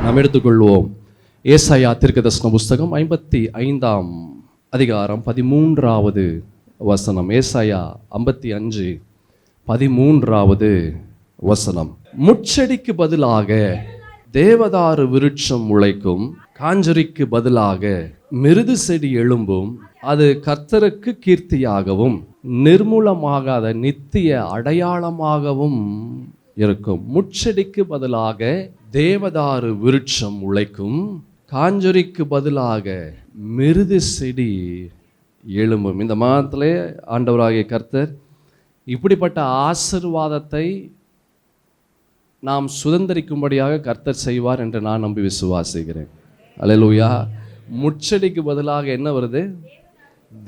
நாம் எடுத்துக்கொள்வோம். ஏசாயா தீர்க்கதரிசன புஸ்தகம் 55ஆம் அதிகாரம் 13வது வசனம். ஏசாயா 55 13வது வசனம். முட்செடிக்கு பதிலாக தேவதாரு விருட்சம் முளைக்கும், காஞ்சரிக்கு பதிலாக மிருது செடி எழும்பும். அது கர்த்தருக்கு கீர்த்தியாகவும் நிர்மூலமாகாத நித்திய அடையாளமாகவும் இருக்கும். முட்செடிக்கு பதிலாக தேவதாரு விருட்சம் உழைக்கும், காஞ்சரிக்கு பதிலாக மிருது செடி எழும்பும். இந்த மாதத்திலே ஆண்டவராகிய கர்த்தர் இப்படிப்பட்ட ஆசீர்வாதத்தை நாம் சுதந்திரிக்கும்படியாக கர்த்தர் செய்வார் என்று நான் நம்பி விசுவாசிக்கிறேன். அல்லேலூயா. முட்செடிக்கு பதிலாக என்ன வருது?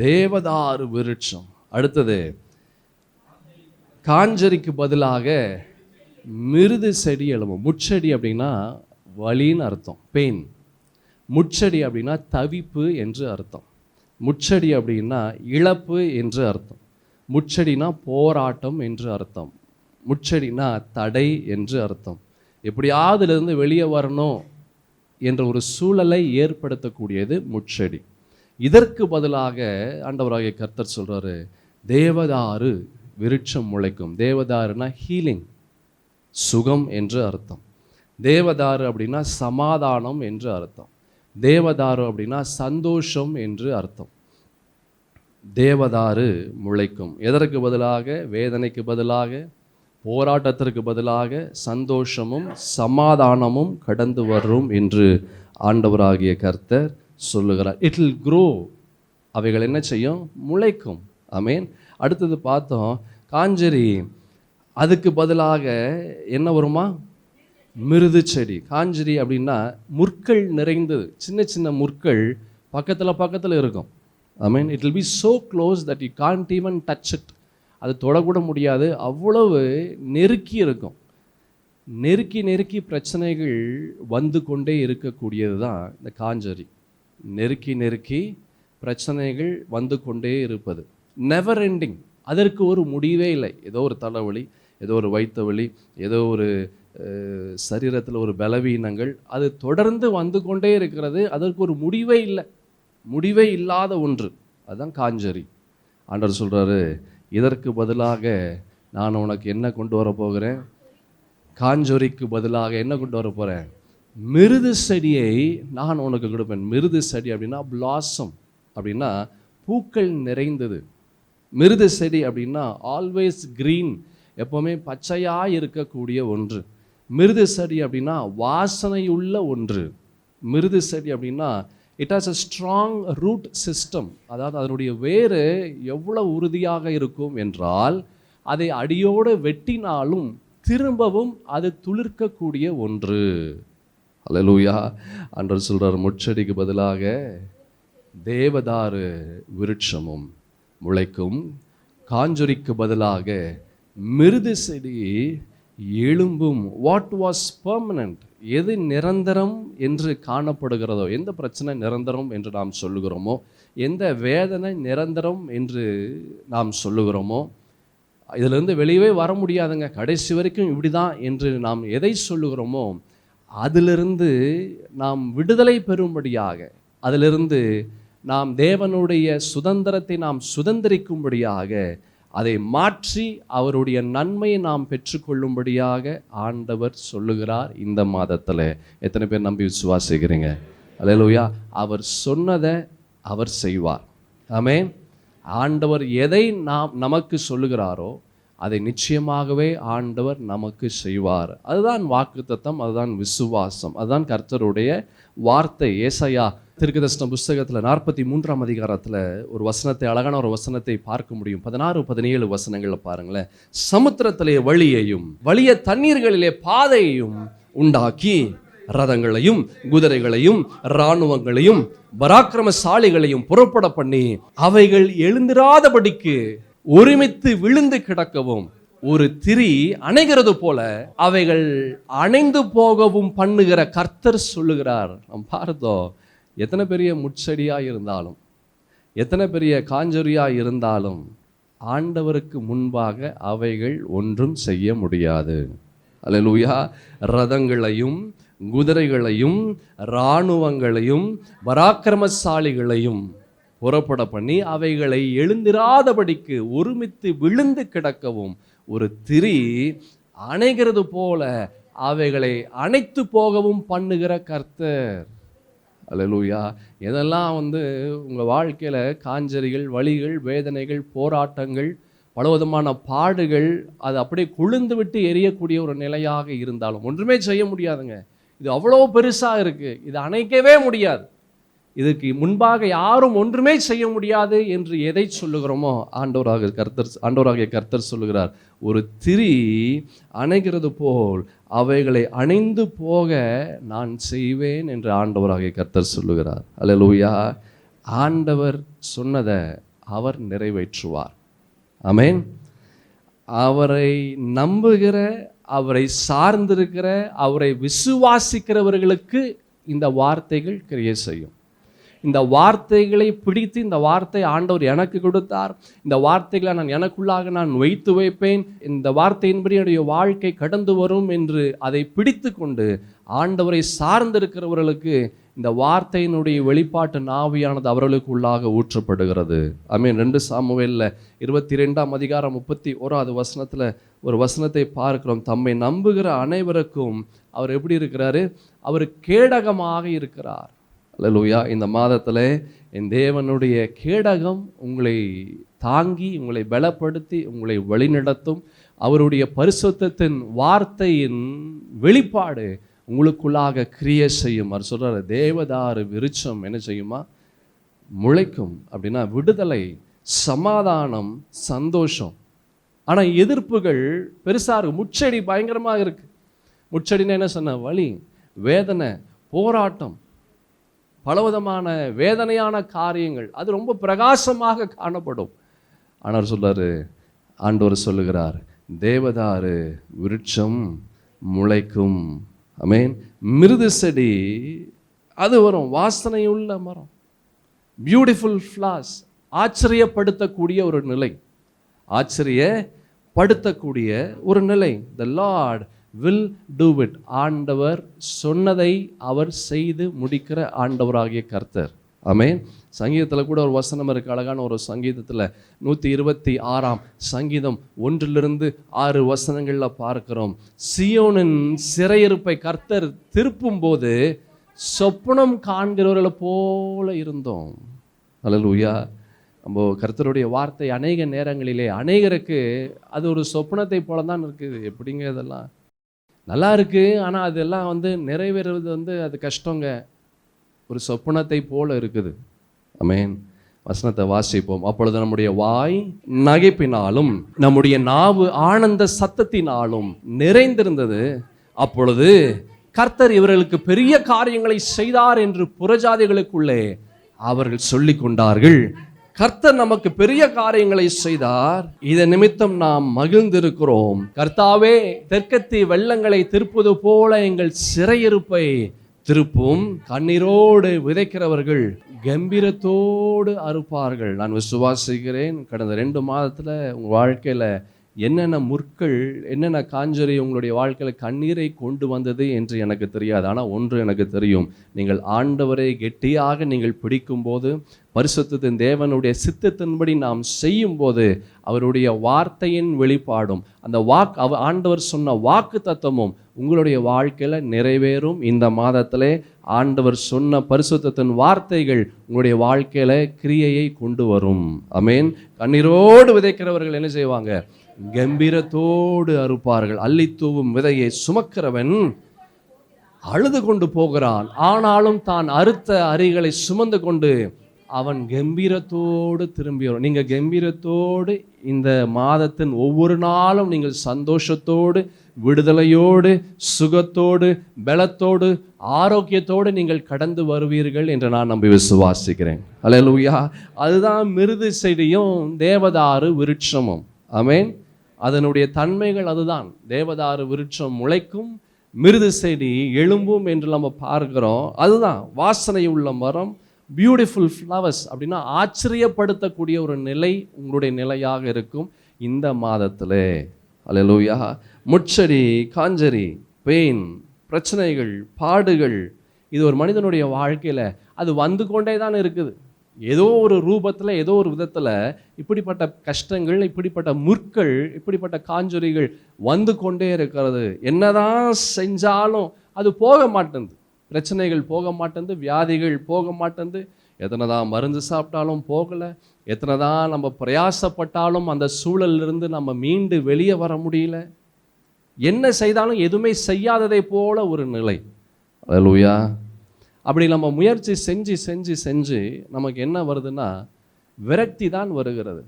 தேவதாரு விருட்சம். அடுத்தது காஞ்சரிக்கு பதிலாக மிருது செடி எழும்பும். முட்செடி அப்படின்னா வலின்னு அர்த்தம், பெயின். முட்செடி அப்படின்னா தவிப்பு என்று அர்த்தம். முட்செடி அப்படின்னா இழப்பு என்று அர்த்தம். முட்செடினா போராட்டம் என்று அர்த்தம். முட்செடினா தடை என்று அர்த்தம். எப்படியாவது இதிலிருந்து வெளியே வரணும் என்ற ஒரு சூழலை ஏற்படுத்தக்கூடியது முட்செடி. இதற்கு பதிலாக ஆண்டவராகிய கர்த்தர் சொல்றாரு, தேவதாரு விருட்சம் முளைக்கும். தேவதாருனா ஹீலிங், சுகம் என்று அர்த்தம். தேவதாரு அப்படின்னா சமாதானம் என்று அர்த்தம். தேவதாரு அப்படின்னா சந்தோஷம் என்று அர்த்தம். தேவதாரு முளைக்கும். எதற்கு பதிலாக? வேதனைக்கு பதிலாக, போராட்டத்திற்கு பதிலாக சந்தோஷமும் சமாதானமும் கடந்து வரும் என்று ஆண்டவராகிய கர்த்தர் சொல்லுகிறார். It will grow. அவைகள் என்ன செய்யும்? முளைக்கும். ஆமேன். அடுத்தது பார்த்தோம், காஞ்சரி. அதுக்கு பதிலாக என்ன வருமா? மிருது செடி. காஞ்சரி அப்படின்னா முற்கள் நிறைந்தது, சின்ன சின்ன முற்கள் பக்கத்தில் இருக்கும். ஆமீன். It will be so close that you can't even touch it. அது தொடக்கூட முடியாது, அவ்வளவு நெருக்கி இருக்கும். நெருக்கி நெருக்கி பிரச்சனைகள் வந்து கொண்டே இருக்கக்கூடியது தான் இந்த காஞ்சரி. நெருக்கி நெருக்கி பிரச்சனைகள் வந்து கொண்டே இருப்பது, நெவர் எண்டிங். அதற்கு ஒரு முடிவே இல்லை. ஏதோ ஒரு தலைவலி, ஏதோ ஒரு வயிற்று வலி, ஏதோ ஒரு சரீரத்தில் ஒரு பலவீனங்கள், அது தொடர்ந்து வந்து கொண்டே இருக்கிறது. அதற்கு ஒரு முடிவே இல்லை, முடிவே இல்லாத ஒன்று. அதுதான் காஞ்சரி. ஆண்டவர் சொல்கிறாரு, இதற்கு பதிலாக நான் உனக்கு என்ன கொண்டு வர போகிறேன்? காஞ்சரிக்கு பதிலாக என்ன கொண்டு வர போகிறேன்? மிருது செடியை நான் உனக்கு கொடுப்பேன். மிருது செடி அப்படின்னா பிளாசம், அப்படின்னா பூக்கள் நிறைந்தது. மிருது செடி அப்படின்னா ஆல்வேஸ் க்ரீன், எப்போவுமே பச்சையாக இருக்கக்கூடிய ஒன்று. மிருது செடி அப்படின்னா வாசனையுள்ள ஒன்று. மிருது செடி அப்படின்னா it has a strong root system. அதாவது அதனுடைய வேறு எவ்வளவு உறுதியாக இருக்கும் என்றால், அதை அடியோடு வெட்டினாலும் திரும்பவும் அது துளிர்க்கக்கூடிய ஒன்று. அல்லேலூயா. ஆண்டவர் சொல்றார், முட்செடிக்கு பதிலாக தேவதாரு விருட்சமும் முளைக்கும், காஞ்சரிக்கு பதிலாக மிருது செடி எழும்பும். வாட் வாஸ் பெர்மனன்ட், எது நிரந்தரம் என்று காணப்படுகிறதோ, எந்த பிரச்சனை நிரந்தரம் என்று நாம் சொல்லுகிறோமோ, எந்த வேதனை நிரந்தரம் என்று நாம் சொல்லுகிறோமோ, இதிலிருந்து வெளியே வர முடியாதுங்க, கடைசி வரைக்கும் இப்படி தான் என்று நாம் எதை சொல்லுகிறோமோ, அதிலிருந்து நாம் விடுதலை பெறும்படியாக, அதிலிருந்து நாம் தேவனுடைய சுதந்திரத்தை நாம் சுதந்திரிக்கும்படியாக, அதை மாற்றி அவருடைய நன்மையை நாம் பெற்றுக்கொள்ளும்படியாக ஆண்டவர் சொல்லுகிறார் இந்த மாதத்தில். எத்தனை பேர் நம்பி விசுவாசிக்கிறீங்க? அல்லேலூயா. அவர் சொன்னதை அவர் செய்வார். ஆமென். ஆண்டவர் எதை நமக்கு சொல்லுகிறாரோ அதை நிச்சயமாகவே ஆண்டவர் நமக்கு செய்வார். அதுதான் வாக்குத்தத்தம், அதுதான் விசுவாசம், அதுதான் கர்த்தருடைய வார்த்தை. ஏசாயா தீர்க்கதரிசன புஸ்தகத்தில் 43ஆம் அதிகாரத்தில் ஒரு வசனத்தை, அழகான ஒரு வசனத்தை பார்க்க முடியும். 16-17 வசனங்களில் பாருங்களேன். சமுத்திரத்திலே வழியையும் வலிய தண்ணீர்களிலே பாதையையும் உண்டாக்கி, ரதங்களையும் குதிரைகளையும் இராணுவங்களையும் பராக்கிரமசாலிகளையும் புறப்பட பண்ணி, அவைகள் எழுந்திராதபடிக்கு ஒருமித்து விழுந்து கிடக்கவும், ஒரு திரி அணைகிறது போல அவைகள் அணைந்து போகவும் பண்ணுகிற கர்த்தர் சொல்லுகிறார். நாம் பார்த்தோம், எத்தனை பெரிய முட்செடியாக இருந்தாலும், எத்தனை பெரிய காஞ்சரியாக இருந்தாலும், ஆண்டவருக்கு முன்பாக அவைகள் ஒன்றும் செய்ய முடியாது. அல்லேலூயா. ரதங்களையும் குதிரைகளையும் இராணுவங்களையும் பராக்கிரமசாலிகளையும் புறப்பட பண்ணி அவைகளை எழுந்திராதபடிக்கு ஒருமித்து விழுந்து கிடக்கவும் ஒரு திரி அணைகிறது போல அவைகளை அணைத்து போகவும் பண்ணுகிற கர்த்தர். அல்லேலூயா. எதெல்லாம் உங்கள் வாழ்க்கையில் காஞ்சரிகள், வலிகள், வேதனைகள், போராட்டங்கள், பலவிதமான பாடுகள், அது அப்படியே கொழுந்து விட்டு எரியக்கூடிய ஒரு நிலையாக இருந்தாலும் ஒன்றுமே செய்ய முடியாதுங்க. இது அவ்வளோ பெருசாக இருக்குது, இது அணைக்கவே முடியாது, இதுக்கு முன்பாக யாரும் ஒன்றுமே செய்ய முடியாது என்று எதை சொல்லுகிறோமோ ஆண்டவராகிய கர்த்தர் சொல்லுகிறார், ஒரு திரி அணைகிறது போல் அவைகளை அணைந்து போக நான் செய்வேன் என்று ஆண்டவராகிய கர்த்தர் சொல்லுகிறார். அல்லேலூயா. ஆண்டவர் சொன்னதை அவர் நிறைவேற்றுவார். ஆமென். அவரை நம்புகிற, அவரை சார்ந்திருக்கிற, அவரை விசுவாசிக்கிறவர்களுக்கு இந்த வார்த்தைகள் கிரியை செய்யும். இந்த வார்த்தைகளை பிடித்து, இந்த வார்த்தை ஆண்டவர் எனக்கு கொடுத்தார், இந்த வார்த்தைகளை நான் எனக்குள்ளாக நான் வைத்து வைப்பேன், இந்த வார்த்தையின்படி என்னுடைய வாழ்க்கை கடந்து வரும் என்று அதை பிடித்து கொண்டு ஆண்டவரை சார்ந்திருக்கிறவர்களுக்கு இந்த வார்த்தையினுடைய வெளிப்பாட்டு நாவியானது அவர்களுக்கு உள்ளாக ஊற்றப்படுகிறது. ஆமென். 2 சாமுவேலில் 22ஆம் அதிகாரம் 31வது வசனத்தில் ஒரு வசனத்தை பார்க்கிறோம். தம்மை நம்புகிற அனைவருக்கும் அவர் எப்படி இருக்கிறாரு? அவர் கேடகமாக இருக்கிறார். அல்லேலூயா. இந்த மாதத்தில் என் தேவனுடைய கேடகம் உங்களை தாங்கி, உங்களை பலப்படுத்தி, உங்களை வழிநடத்தும். அவருடைய பரிசுத்தத்தின் வார்த்தையின் வெளிப்பாடு உங்களுக்குள்ளாக கிரியை செய்யும். அவர் சொல்கிறார், தேவதாரு விருட்சம் என்ன செய்யுமா? முளைக்கும். அப்படின்னா விடுதலை, சமாதானம், சந்தோஷம். ஆனால் எதிர்ப்புகள் பெருசாக இருக்கு. முச்செடி பயங்கரமாக இருக்கு. முச்செடினா என்ன சொன்ன? வலி, வேதனை, போராட்டம், பலவிதமான வேதனையான காரியங்கள், அது ரொம்ப பிரகாசமாக காணப்படும். ஆனால் சொல்றாரு, ஆண்டவர் சொல்லுகிறார், தேவதாரு விருட்சம் முளைக்கும். ஆமென். மிருது செடி அது வரும், வாசனையுள்ள மரம், பியூட்டிஃபுல் ஃப்ளார்ஸ், ஆச்சரியப்படுத்தக்கூடிய ஒரு நிலை, ஆச்சரியப்படுத்தக்கூடிய ஒரு நிலை. த லார்ட் வில் டூ இட். ஆண்டவர் சொன்னதை அவர் செய்து முடிக்கிற ஆண்டவராகிய கர்த்தர். ஆமென். சங்கீதத்தில் கூட ஒரு வசனம் இருக்கு, அழகான ஒரு சங்கீதத்தில் 126ஆம் சங்கீதம் 1-6 வசனங்களில் பார்க்கிறோம். சியோனின் சிறையிருப்பை கர்த்தர் திருப்பும் போது சொப்பனம் காண்கிறவர்களை போல இருந்தோம். அல்லேலூயா. நம்ம கர்த்தருடைய வார்த்தை அநேக நேரங்களிலே அநேகருக்கு அது ஒரு சொப்பனத்தை போல தான் இருக்குது. எப்படிங்க இதெல்லாம் நல்லா இருக்கு, ஆனால் அதெல்லாம் நிறைவேறுவது அது கஷ்டங்க. ஒரு சொப்பனத்தை போல இருக்குது. ஆமென். வசனத்தை வாசிப்போம். அப்பொழுது நம்முடைய வாய் நகைப்பினாலும் நம்முடைய நாவு ஆனந்த சத்தத்தினாலும் நிறைந்திருந்தது. அப்பொழுது கர்த்தர் இவர்களுக்கு பெரிய காரியங்களை செய்தார் என்று புறஜாதிகளுக்குள்ளே அவர்கள் சொல்லிக் கொண்டார்கள். கர்த்தர் நமக்கு பெரிய காரியங்களை செய்தார், இதை நிமித்தம் நாம் மகிழ்ந்திருக்கிறோம். கர்த்தாவே, தெற்கத்தி வெள்ளங்களை திருப்புவது போல எங்கள் சிறையிருப்பை திருப்பும். கண்ணீரோடு விதைக்கிறவர்கள் கம்பீரத்தோடு அறுப்பார்கள். நான் விசுவாசிக்கிறேன், கடந்த 2 மாதத்தில் உங்கள் வாழ்க்கையில் என்னென்ன முற்கள், என்னென்ன காஞ்சரி உங்களுடைய வாழ்க்கையில் கண்ணீரை கொண்டு வந்தது என்று எனக்கு தெரியாது. ஆனால் ஒன்று எனக்கு தெரியும், நீங்கள் ஆண்டவரை கெட்டியாக நீங்கள் பிடிக்கும்போது, பரிசுத்தத்தின் தேவனுடைய சித்தத்தின்படி நாம் செய்யும்போது, அவருடைய வார்த்தையின் வெளிப்பாடும், அந்த ஆண்டவர் சொன்ன வாக்கு தத்துவமும் உங்களுடைய வாழ்க்கையில் நிறைவேறும். இந்த மாதத்திலே ஆண்டவர் சொன்ன பரிசுத்தத்தின் வார்த்தைகள் உங்களுடைய வாழ்க்கையில் கிரியையை கொண்டு வரும். ஆமென். கண்ணீரோடு விதைக்கிறவர்கள் என்ன செய்வாங்க? கம்பீரத்தோடு அறுப்பார்கள். அள்ளி தூவும் விதையை சுமக்கிறவன் அழுது கொண்டு போகிறான், ஆனாலும் தான் அறுத்த அரிகளை சுமந்து கொண்டு அவன் கம்பீரத்தோடு திரும்பி வரும். நீங்கள் கம்பீரத்தோடு இந்த மாதத்தின் ஒவ்வொரு நாளும் நீங்கள் சந்தோஷத்தோடு, விடுதலையோடு, சுகத்தோடு, பலத்தோடு, ஆரோக்கியத்தோடு நீங்கள் கடந்து வருவீர்கள் என்று நான் நம்பி விசுவாசிக்கிறேன். அல்லேலூயா. அதுதான் மிருது செடியும் தேவதாரு விருட்சமும். ஆமென். அதனுடைய தன்மைகள் அதுதான். தேவதாரு விருட்சம் முளைக்கும், மிருது செடி எழும்பும் என்று நம்ம பார்க்கிறோம். அதுதான் வாசனை உள்ள மரம், பியூட்டிஃபுல் ஃப்ளவர்ஸ். அப்படின்னா ஆச்சரியப்படுத்தக்கூடிய ஒரு நிலை உங்களுடைய நிலையாக இருக்கும் இந்த மாதத்தில். அல்லேலூயா. முட்செடி, காஞ்சரி, பெயின், பிரச்சனைகள், பாடுகள், இது ஒரு மனிதனுடைய வாழ்க்கையில் அது வந்து கொண்டே தான் இருக்குது. ஏதோ ஒரு ரூபத்தில், ஏதோ ஒரு விதத்தில் இப்படிப்பட்ட கஷ்டங்கள், இப்படிப்பட்ட முற்கள், இப்படிப்பட்ட காஞ்சொரிகள் வந்து கொண்டே இருக்கிறது. என்னதான் செஞ்சாலும் அது போக மாட்டேங்குது. பிரச்சனைகள் போக மாட்டேங்குது, வியாதிகள் போக மாட்டேங்குது. எத்தனை தான் மருந்து சாப்பிட்டாலும் போகலை, எத்தனை தான் நம்ம பிரயாசப்பட்டாலும் அந்த சூழலிருந்து நம்ம மீண்டு வெளியே வர முடியல. என்ன செய்தாலும் எதுவுமே செய்யாததை போல ஒரு நிலை. அல்லேலூயா. அப்படி நம்ம முயற்சி செஞ்சு செஞ்சு செஞ்சு நமக்கு என்ன வருதுன்னா, விரக்தி தான் வருகிறது,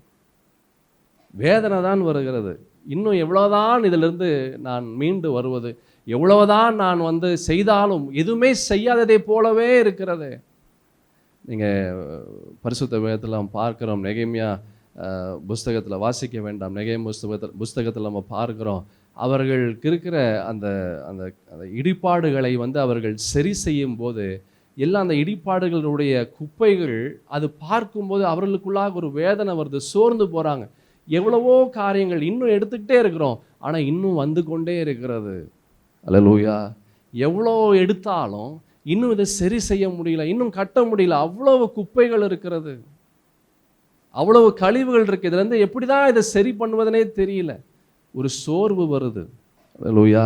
வேதனை தான் வருகிறது. இன்னும் எவ்வளோதான் இதிலிருந்து நான் மீண்டு வருவது, எவ்வளவுதான் நான் செய்தாலும் எதுவுமே செய்யாததை போலவே இருக்கிறது. நீங்கள் பரிசுத்த வேதத்தில் பார்க்குறோம், நெகேமியா புஸ்தகத்தில் வாசிக்க வேண்டாம், நெகேமியா புஸ்தகத்தில் நம்ம பார்க்குறோம், அவர்களுக்கு இருக்கிற அந்த அந்த அந்த இடிபாடுகளை அவர்கள் சரி செய்யும் போது எல்லாம் அந்த இடிபாடுகளுடைய குப்பைகள் அது பார்க்கும்போது அவர்களுக்குள்ளாக ஒரு வேதனை வருது, சோர்ந்து போகிறாங்க. எவ்வளவோ காரியங்கள் இன்னும் எடுத்துக்கிட்டே இருக்கிறோம், ஆனால் இன்னும் வந்து கொண்டே இருக்கிறது. அல்லேலூயா. எவ்வளோ எடுத்தாலும் இன்னும் இதை சரி செய்ய முடியல, இன்னும் கட்ட முடியல. அவ்வளவு குப்பைகள் இருக்கிறது, அவ்வளவு கழிவுகள் இருக்குது. இதுலேருந்து எப்படி தான் இதை சரி பண்ணுவதுனே தெரியல. ஒரு சோர்வு வருது. அல்லேலூயா.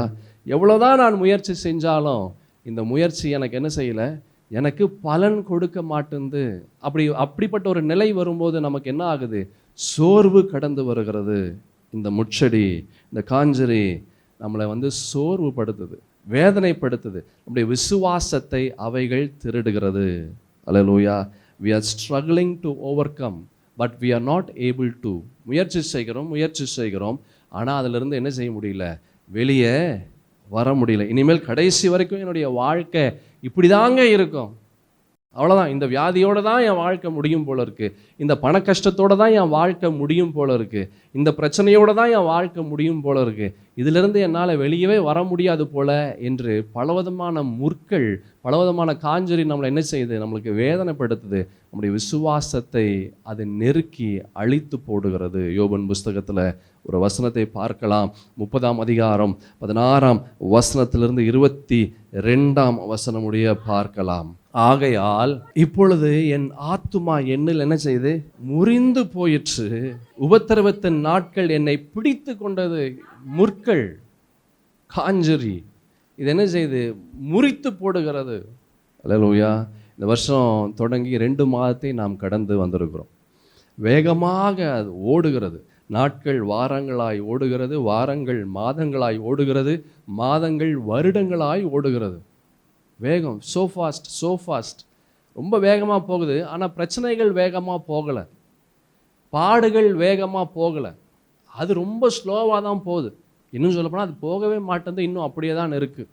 எவ்வளோதான் நான் முயற்சி செஞ்சாலும் இந்த முயற்சி எனக்கு என்ன செய்யலை, எனக்கு பலன் கொடுக்க மாட்டேங்குது. அப்படிப்பட்ட ஒரு நிலை வரும்போது நமக்கு என்ன ஆகுது, சோர்வு கடந்து வருகிறது. இந்த முச்செடி, இந்த காஞ்சரி நம்மளை சோர்வுபடுத்துது, வேதனைப்படுத்துது. நம்முடைய விசுவாசத்தை அவைகள் திருடுகிறது. அல்லேலூயா. we are struggling to overcome but we are not able to. முயற்சி செய்கிறோம் ஆனால் அதிலிருந்து என்ன செய்ய முடியல, வெளியே வர முடியல. இனிமேல் கடைசி வரைக்கும் என்னுடைய வாழ்க்கை இப்படி தாங்க இருக்கும், அவ்வளோதான், இந்த வியாதியோடு தான் என் வாழ்க்கை முடியும் போல இருக்குது, இந்த பண கஷ்டத்தோடு தான் என் வாழ்க்கை முடியும் போல இருக்குது, இந்த பிரச்சனையோடு தான் என் வாழ்க்கை முடியும் போல இருக்குது, இதிலிருந்து என்னால் வெளியவே வர முடியாது போல என்று பலவிதமான முற்கள், பலவிதமான காஞ்சரி நம்மளை என்ன செய்யுது, நம்மளுக்கு வேதனைப்படுத்துது. நம்முடைய விசுவாசத்தை அது நெருக்கி அழித்து போடுகிறது. யோபன் புஸ்தகத்தில் ஒரு வசனத்தை பார்க்கலாம். 30ஆம் அதிகாரம் 16ஆம் வசனத்திலிருந்து 22ஆம் வசனம் முடிய பார்க்கலாம். ஆகையால் இப்பொழுது என் ஆத்துமா என்னில் என்ன செய்து முறிந்து போயிற்று, உபத்திரவத்தின் நாட்கள் என்னை பிடித்து கொண்டது. முற்கள், காஞ்சரி இது என்ன செய்து முறித்து போடுகிறது. அல்லேலூயா. இந்த வருஷம் தொடங்கி 2 மாதத்தை நாம் கடந்து வந்திருக்கிறோம். வேகமாக அது ஓடுகிறது. நாட்கள் வாரங்களாய் ஓடுகிறது, வாரங்கள் மாதங்களாய் ஓடுகிறது, மாதங்கள் வருடங்களாய் ஓடுகிறது. வேகம், so fast, ரொம்ப வேகமாக போகுது. ஆனால் பிரச்சனைகள் வேகமாக போகலை, பாடுகள் வேகமாக போகலை, அது ரொம்ப ஸ்லோவாக தான் போகுது. இன்னும் சொல்லப்போனால் அது போகவே மாட்டேங்குது, இன்னும் அப்படியே தான் இருக்குது.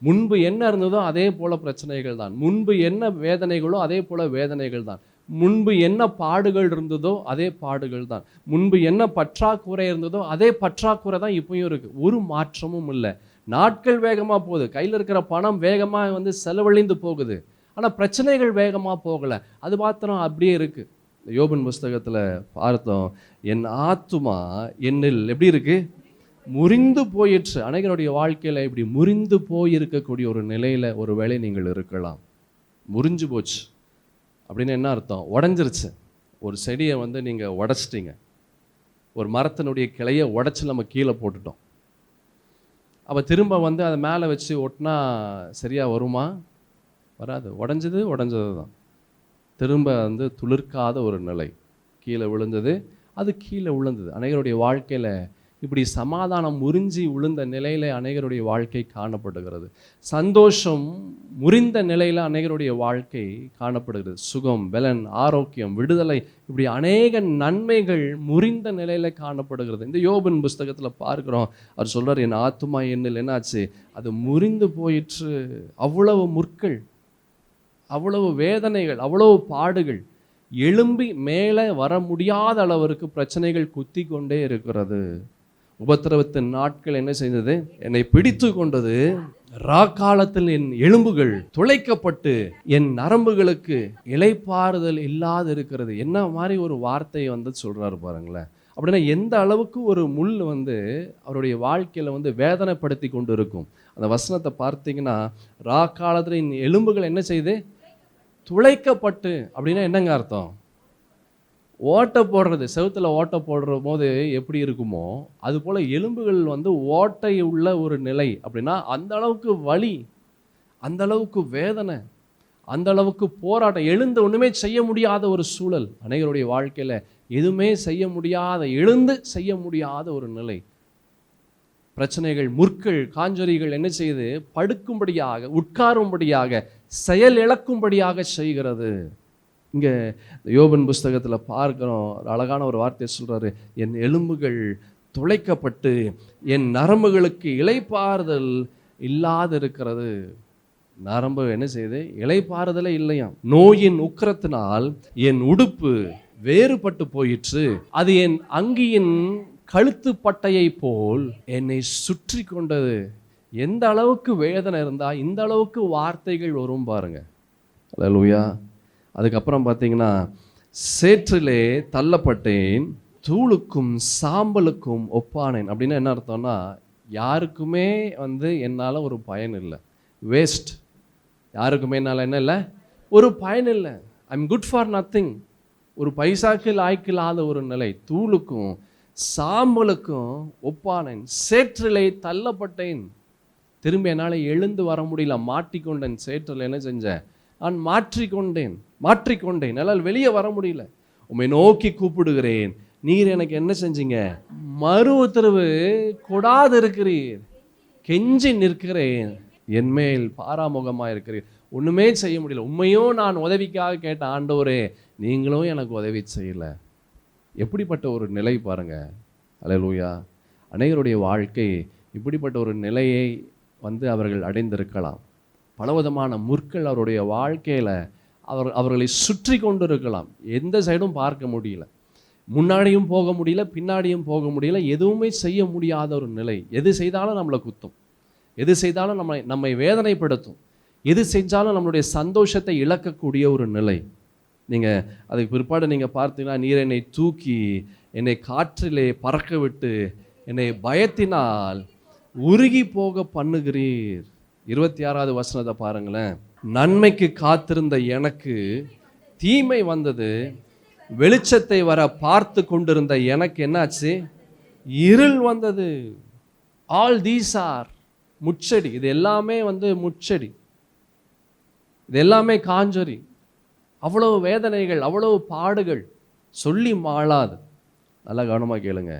முன்பு என்ன இருந்ததோ அதே போல் பிரச்சனைகள் தான், முன்பு என்ன வேதனைகளோ அதே போல் வேதனைகள் தான், முன்பு என்ன பாடுகள் இருந்ததோ அதே பாடுகள் தான், முன்பு என்ன பற்றாக்குறை இருந்ததோ அதே பற்றாக்குறை தான் இப்பயும் இருக்குது. ஒரு மாற்றமும் இல்லை. நாட்கள் வேகமாக போகுது, கையில் இருக்கிற பணம் வேகமாக செலவழிந்து போகுது, ஆனால் பிரச்சனைகள் வேகமாக போகலை, அது மாத்திரம் அப்படியே இருக்குது. யோபன் புஸ்தகத்தில் பார்த்தோம், என் ஆத்துமா என்னில் எப்படி இருக்குது, முறிந்து போயிற்று. அநேகருடைய வாழ்க்கையில் இப்படி முறிந்து போயிருக்கக்கூடிய ஒரு நிலையில் ஒரு வேளை நீங்கள் இருக்கலாம். முறிஞ்சு போச்சு அப்படின்னு என்ன அர்த்தம், உடஞ்சிருச்சு. ஒரு செடியை நீங்கள் உடச்சிட்டிங்க, ஒரு மரத்தினுடைய கிளையை உடச்சி நம்ம கீழே போட்டுட்டோம். அப்போ திரும்ப அதை மேலே வச்சு ஒட்டினா சரியாக வருமா, வராது. உடஞ்சது தான், திரும்ப துளிர்க்காத ஒரு நிலை, கீழே விழுந்தது அது கீழே விழுந்தது. அநேகருடைய வாழ்க்கையில் இப்படி சமாதானம் முறிஞ்சி விழுந்த நிலையில் அநேகருடைய வாழ்க்கை காணப்படுகிறது. சந்தோஷம் முறிந்த நிலையில் அநேகருடைய வாழ்க்கை காணப்படுகிறது. சுகம், பலன், ஆரோக்கியம், விடுதலை, இப்படி அநேக நன்மைகள் முறிந்த நிலையில் காணப்படுகிறது. இந்த யோபின் புஸ்தகத்தில் பார்க்குறோம், அவர் சொல்கிறார், என் ஆத்துமா என்னில் என்னாச்சு, அது முறிந்து போயிற்று. அவ்வளவு முற்கள், அவ்வளவு வேதனைகள், அவ்வளவு பாடுகள், எழும்பி மேலே வர முடியாத அளவிற்கு பிரச்சனைகள் குத்தி கொண்டே இருக்கிறது. உபத்திரவத்தின் நாட்கள் என்ன செய்தது, என்னை பிடித்து கொண்டது. ராக்காலத்தில் என் எலும்புகள் துளைக்கப்பட்டு என் நரம்புகளுக்கு இளைப்பாறுதல் இல்லாது இருக்கிறது. என்ன மாதிரி ஒரு வார்த்தையை சொல்றாரு பாருங்களேன். அப்படின்னா எந்த அளவுக்கு ஒரு முள் அவருடைய வாழ்க்கையில் வேதனைப்படுத்தி கொண்டு இருக்கும். அந்த வசனத்தை பார்த்தீங்கன்னா, ரா காலத்தில் என் எலும்புகள் என்ன செய்யுது? துளைக்கப்பட்டு. அப்படின்னா என்னங்க அர்த்தம்? ஓட்டை போடுறது, செவுத்துல ஓட்டை போடுற போது எப்படி இருக்குமோ அது போல எலும்புகள் ஓட்டை உள்ள ஒரு நிலை. அப்படின்னா அந்த அளவுக்கு வலி, அந்த அளவுக்கு வேதனை, அந்த அளவுக்கு போராட்டம், எழுந்து ஒண்ணுமே செய்ய முடியாத ஒரு சூழல். அநேகருடைய வாழ்க்கையில எதுவுமே செய்ய முடியாத, எழுந்து செய்ய முடியாத ஒரு நிலை. பிரச்சனைகள், முற்கள், காஞ்சொரிகள் என்ன செய்யுது? படுக்கும்படியாக, உட்காரும்படியாக, செயல் இழக்கும்படியாக செய்கிறது. இங்கே யோபின் புஸ்தகத்தில் பார்க்கிறோம், அழகான ஒரு வார்த்தையை சொல்றாரு, என் எலும்புகள் துளைக்கப்பட்டு என் நரம்புகளுக்கு இளைப்பாறுதல் இல்லாது இருக்கிறது. நரம்பு என்ன செய்யுது? இளைப்பாறுதலே இல்லையாம். நோயின் உக்கிரத்தினால் என் உடுப்பு வேறுபட்டு போயிற்று, அது என் அங்கியின் கழுத்து பட்டையை போல் என்னை சுற்றி கொண்டது. எந்த அளவுக்கு வேதனை இருந்தா இந்த அளவுக்கு வார்த்தைகள் வரும் பாருங்க. அல்லேலூயா. அதுக்கப்புறம் பார்த்தீங்கன்னா, சேற்றிலே தள்ளப்பட்டேன், தூளுக்கும் சாம்பலுக்கும் ஒப்பானேன். அப்படின்னா என்ன அர்த்தம்னா, யாருக்குமே என்னால் ஒரு பயன் இல்லை, வேஸ்ட். யாருக்குமே என்னால் என்ன இல்லை? ஒரு பயன் இல்லை. I'm good for nothing. ஒரு பைசாக்கு லாய்க்கில்லாத ஒரு நிலை. தூளுக்கும் சாம்பலுக்கும் ஒப்பானேன், சேற்றிலே தள்ளப்பட்டேன். திரும்பி என்னால் எழுந்து வர முடியல, மாட்டிக்கொண்டேன். சேற்றில் என்ன செஞ்சேன்? நான் மாற்றிக்கொண்டேன். என்னால் வெளியே வர முடியல. உம்மை நோக்கி கூப்பிடுகிறேன், நீர் எனக்கு என்ன செஞ்சீங்க? மறு உத்தரவு கொடாது இருக்கிறீர். கெஞ்சி நிற்கிறேன், என்மேல் பாராமுகமாக இருக்கிறீர். ஒன்றுமே செய்ய முடியல. உண்மையும் நான் உதவிக்காக கேட்ட ஆண்டவரே, நீங்களும் எனக்கு உதவி செய்யல. எப்படிப்பட்ட ஒரு நிலை பாருங்க. அல்லேலூயா. அநேகருடைய வாழ்க்கை இப்படிப்பட்ட ஒரு நிலையை அவர்கள் அடைந்திருக்கலாம். பலவிதமான முற்கள் அவருடைய வாழ்க்கையில் அவர்களை சுற்றி கொண்டு இருக்கலாம். எந்த சைடும் பார்க்க முடியல, முன்னாடியும் போக முடியல, பின்னாடியும் போக முடியல, எதுவுமே செய்ய முடியாத ஒரு நிலை. எது செய்தாலும் நம்மளை குத்தும், எது செய்தாலும் நம்மை வேதனைப்படுத்தும், எது செஞ்சாலும் நம்மளுடைய சந்தோஷத்தை இழக்கக்கூடிய ஒரு நிலை. நீங்கள் அதுக்கு பிற்பாடு நீங்கள் பார்த்தீங்கன்னா, நீர் என்னை தூக்கி என்னை காற்றிலே பறக்க விட்டு என்னை பயத்தினால் உருகி போக பண்ணுகிறீர். 26வது வசனத்தை பாருங்களேன். நன்மைக்கு காத்திருந்த எனக்கு தீமை வந்தது, வெளிச்சத்தை வர பார்த்து கொண்டிருந்த எனக்கு என்னாச்சு? இருள் வந்தது. ஆல் தீஸ் ஆர் முச்செடி. இது எல்லாமே முச்செடி, இது எல்லாமே காஞ்சொரி. அவ்வளவு வேதனைகள், அவ்வளவு பாடுகள் சொல்லி மாளாது. நல்லா கவனமாக கேளுங்க.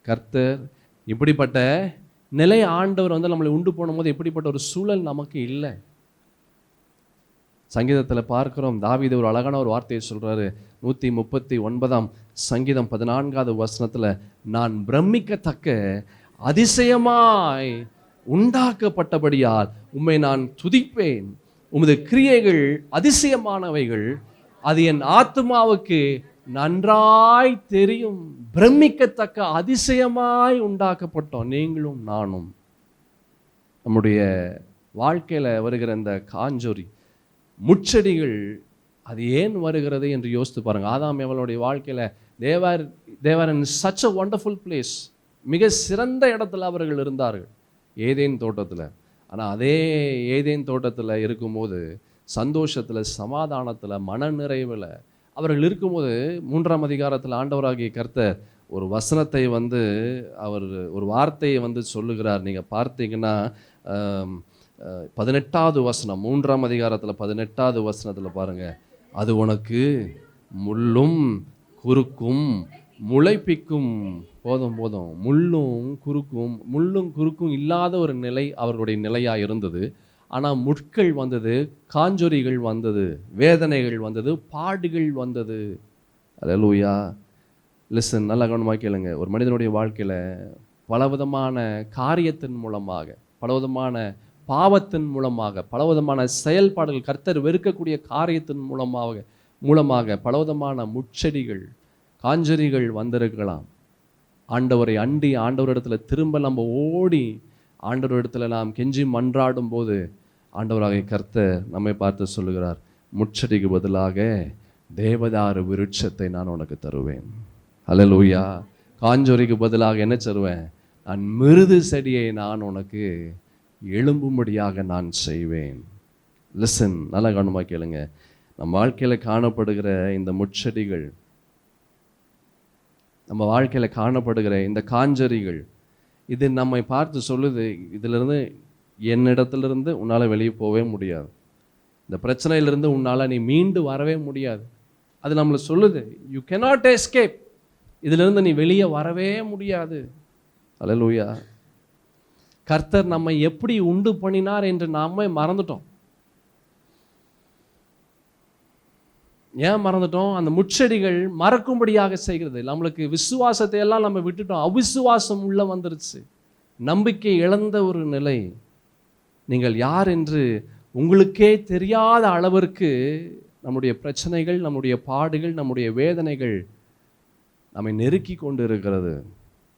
கர்த்தர் இப்படிப்பட்ட நிலை ஆண்டவர் நம்மளை உண்டு போன போது இப்படிப்பட்ட ஒரு சூழல் நமக்கு இல்லை. சங்கீதத்தில் பார்க்கிறோம், தாவீது ஒரு அழகான ஒரு வார்த்தையை சொல்றாரு. 139ஆம் சங்கீதம் 14வது வசனத்தில், நான் பிரமிக்கத்தக்க அதிசயமாய் உண்டாக்கப்பட்டபடியால் உம்மை நான் துதிப்பேன், உமது கிரியைகள் அதிசயமானவைகள், அது என் ஆத்துமாவுக்கு நன்றாய் தெரியும். பிரமிக்கத்தக்க அதிசயமாய் உண்டாக்கப்பட்டோம் நீங்களும் நானும். நம்முடைய வாழ்க்கையில் வருகிற இந்த காஞ்சொரி முச்செடிகள் அது ஏன் வருகிறது என்று யோசித்து பாருங்க. ஆதாம் அவளுடைய வாழ்க்கையில் they were in such a wonderful place. மிக சிறந்த இடத்துல அவர்கள் இருந்தார்கள், ஏதேன் தோட்டத்தில். ஆனால் அதே ஏதேன் தோட்டத்தில் இருக்கும்போது சந்தோஷத்தில், சமாதானத்தில், மன நிறைவில் அவர்கள் இருக்கும்போது 3ஆம் அதிகாரத்தில் ஆண்டவராகிய கர்த்தர் ஒரு வசனத்தை அவர் ஒரு வார்த்தையை சொல்லுகிறார். நீங்கள் பார்த்தீங்கன்னா 18வது வசனம், 3ஆம் அதிகாரத்தில் 18வது வசனத்தில் பாருங்க. அது உனக்கு முள்ளும் குறுக்கும் முளைப்பிக்கும். போதும் முள்ளும் குறுக்கும் இல்லாத ஒரு நிலை அவர்களுடைய நிலையாக இருந்தது. ஆனால் முட்கள் வந்தது, காஞ்சொரிகள் வந்தது, வேதனைகள் வந்தது, பாடுகள் வந்தது. அல்லேலூயா. லிசன், நல்லா கவனமாக கேளுங்க. ஒரு மனிதனுடைய வாழ்க்கையில் பலவிதமான காரியத்தின் மூலமாக, பலவிதமான பாவத்தின் மூலமாக, பலவிதமான செயல்பாடுகள், கர்த்தர் வெறுக்கக்கூடிய காரியத்தின் மூலமாக பலவிதமான முச்செடிகள், காஞ்சொரிகள் வந்திருக்கலாம். ஆண்டவரை அண்டி ஆண்டவரிடத்தில் திரும்ப நம்ம ஓடி ஆண்டவரிடத்தில் நாம் கெஞ்சி மன்றாடும் போது ஆண்டவராகிய கர்த்தர் நம்மை பார்த்து சொல்லுகிறார், முச்செடிக்கு பதிலாக தேவதாரு விருட்சத்தை நான் உனக்கு தருவேன். அல்லேலூயா. காஞ்சொரிக்கு பதிலாக என்ன தருவேன்? நான் மிருது செடியை நான் உனக்கு எழும்பும்படியாக நான் செய்வேன். லிசன், நல்லா கவனமாக கேளுங்க. நம்ம வாழ்க்கையில் காணப்படுகிற இந்த முட்செடிகள், நம்ம வாழ்க்கையில் காணப்படுகிற இந்த காஞ்சரிகள், இது நம்மை பார்த்து சொல்லுது, இதிலிருந்து என்னிடத்திலிருந்து உன்னால் வெளியே போகவே முடியாது, இந்த பிரச்சனையிலிருந்து உன்னால் நீ மீண்டு வரவே முடியாது. அது நம்மளை சொல்லுது, யூ cannot escape, இதிலிருந்து நீ வெளியே வரவே முடியாது. அல்லேலூயா. கர்த்தர் நம்மை எப்படி உண்டு பண்ணினார் என்று நாமே மறந்துட்டோம். ஏன் மறந்துட்டோம்? அந்த முட்செடிகள் மறக்கும்படியாக செய்கிறது. நம்மளுக்கு விசுவாசத்தை எல்லாம் நம்ம விட்டுட்டோம், அவிசுவாசம் உள்ள வந்துருச்சு, நம்பிக்கை இழந்த ஒரு நிலை. நீங்கள் யார் என்று உங்களுக்கே தெரியாத அளவிற்கு நம்முடைய பிரச்சனைகள், நம்முடைய பாடுகள், நம்முடைய வேதனைகள் நம்மை நெருக்கி கொண்டு இருக்கிறது.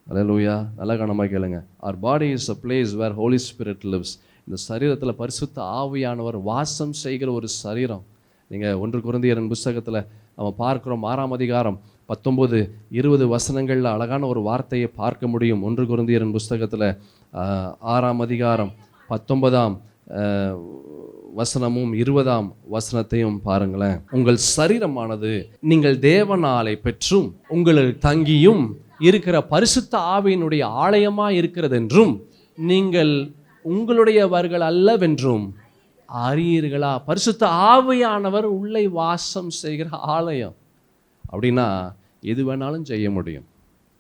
அல்லேலூயா. நல்ல கவனமாக கேளுங்க. our body is a place where Holy Spirit lives. இந்த சரீரத்தில் பரிசுத்த ஆவியானவர் வாசம் செய்கிற ஒரு சரீரம். நீங்கள் 1 கொரிந்தியரின் புஸ்தகத்தில் நம்ம பார்க்குறோம், 6ஆம் அதிகாரம் 19-20 வசனங்களில் அழகான ஒரு வார்த்தையை பார்க்க முடியும். 1 கொரிந்தியரின் புஸ்தகத்தில் 6ஆம் அதிகாரம் 19ஆம் வசனமும் 20ஆம் வசனத்தையும் பாருங்களேன். உங்கள் சரீரமானது நீங்கள் தேவனாலே பெற்றும் உங்களில் தங்கியும் இருக்கிற பரிசுத்த ஆவியினுடைய ஆலயமாக இருக்கிறது என்றும் நீங்கள் உங்களுடையவர்கள் அல்லவென்றும் அறியீர்களா? பரிசுத்த ஆவியானவர் உள்ளே வாசம் செய்கிற ஆலயம். அப்படின்னா எது வேணாலும் செய்ய முடியும்.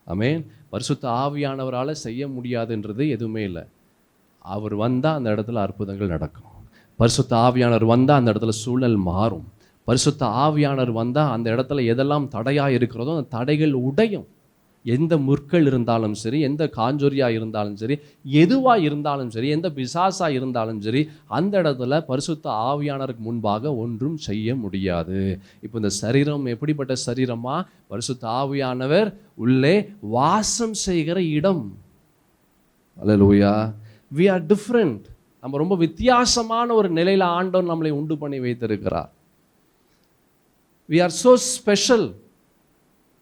ஆமென். பரிசுத்த ஆவியானவரால் செய்ய முடியாதுன்றது எதுவுமே இல்லை. அவர் வந்தால் அந்த இடத்துல அற்புதங்கள் நடக்கும். பரிசுத்த ஆவியானவர் வந்தால் அந்த இடத்துல சூழல் மாறும். பரிசுத்த ஆவியானவர் வந்தால் அந்த இடத்துல எதெல்லாம் தடையாக இருக்கிறதோ அந்த தடைகள் உடையும். எந்த முற்கள் இருந்தாலும் சரி, எந்த காஞ்சொரியாக இருந்தாலும் சரி, எதுவாக இருந்தாலும் சரி, எந்த பிசாசாக இருந்தாலும் சரி, அந்த இடத்துல பரிசுத்த ஆவியானவருக்கு முன்பாக ஒன்றும் செய்ய முடியாது. இப்போ இந்த சரீரம் எப்படிப்பட்ட சரீரமா? பரிசுத்த ஆவியானவர் உள்ளே வாசம் செய்கிற இடம். அல்லேலூயா. we are different. நம்ம ரொம்ப வித்தியாசமான ஒரு நிலையில் ஆண்டவர் நம்மளை உண்டு பண்ணி வைத்திருக்கிறார். we are so special.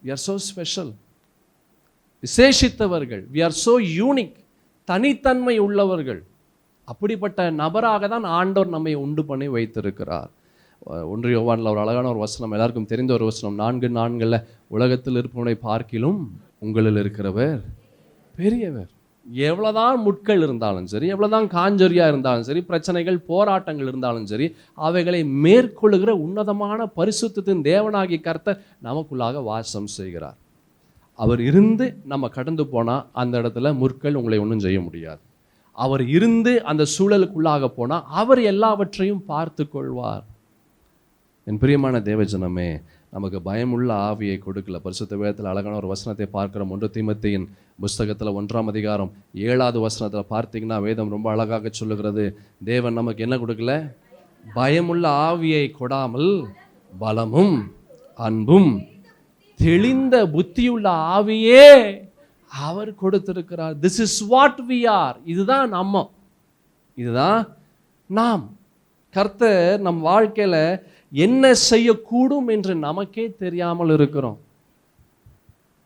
we are so special. விசேஷித்தவர்கள். we are so unique. தனித்தன்மை உள்ளவர்கள். அப்படிப்பட்ட நபராக தான் ஆண்டவர் நம்மை உண்டு பண்ணி வைத்திருக்கிறார். 1 யோவானில் ஒரு அழகான ஒரு வசனம், எல்லாருக்கும் தெரிந்த ஒரு வசனம், 4:4 உலகத்தில் இருப்பவனை பார்க்கிலும் உங்களில் இருக்கிறவர் பெரியவர். எவ்வளோதான் முட்கள் இருந்தாலும் சரி, எவ்வளோதான் காஞ்சொரியாக இருந்தாலும் சரி, பிரச்சனைகள் போராட்டங்கள் இருந்தாலும் சரி, அவைகளை மேற்கொள்ளுகிற உன்னதமான பரிசுத்தத்தின் தேவனாகிய கர்த்தர் நமக்குள்ளாக வாசம் செய்கிறார். அவர் இருந்து நம்ம கடந்து போனால் அந்த இடத்துல முற்கள் உங்களை ஒன்றும் செய்ய முடியாது. அவர் இருந்து அந்த சூழலுக்குள்ளாக போனால் அவர் எல்லாவற்றையும் பார்த்து கொள்வார். என் பிரியமான தேவஜனமே, நமக்கு பயமுள்ள ஆவியை கொடுக்கல. பரிசுத்த வேதத்தில் அழகான ஒரு வசனத்தை பார்க்கிறோம். 1 தீமோத்தேயின் புஸ்தகத்தில் 1ஆம் அதிகாரம் 7வது வசனத்தில் பார்த்தீங்கன்னா வேதம் ரொம்ப அழகாக சொல்லுகிறது, தேவன் நமக்கு என்ன கொடுக்கல? பயமுள்ள ஆவியை கொடாமல் பலமும் அன்பும் தெளிந்த புத்தியுள்ள ஆவியே அவர் கொடுத்திருக்கிறார். This is what we are. இதுதான் நம்ம, இதுதான் நாம். கர்த்தர் நம் வாழ்க்கையில் என்ன செய்யக்கூடும் என்று நமக்கே தெரியாமல் இருக்கிறோம்.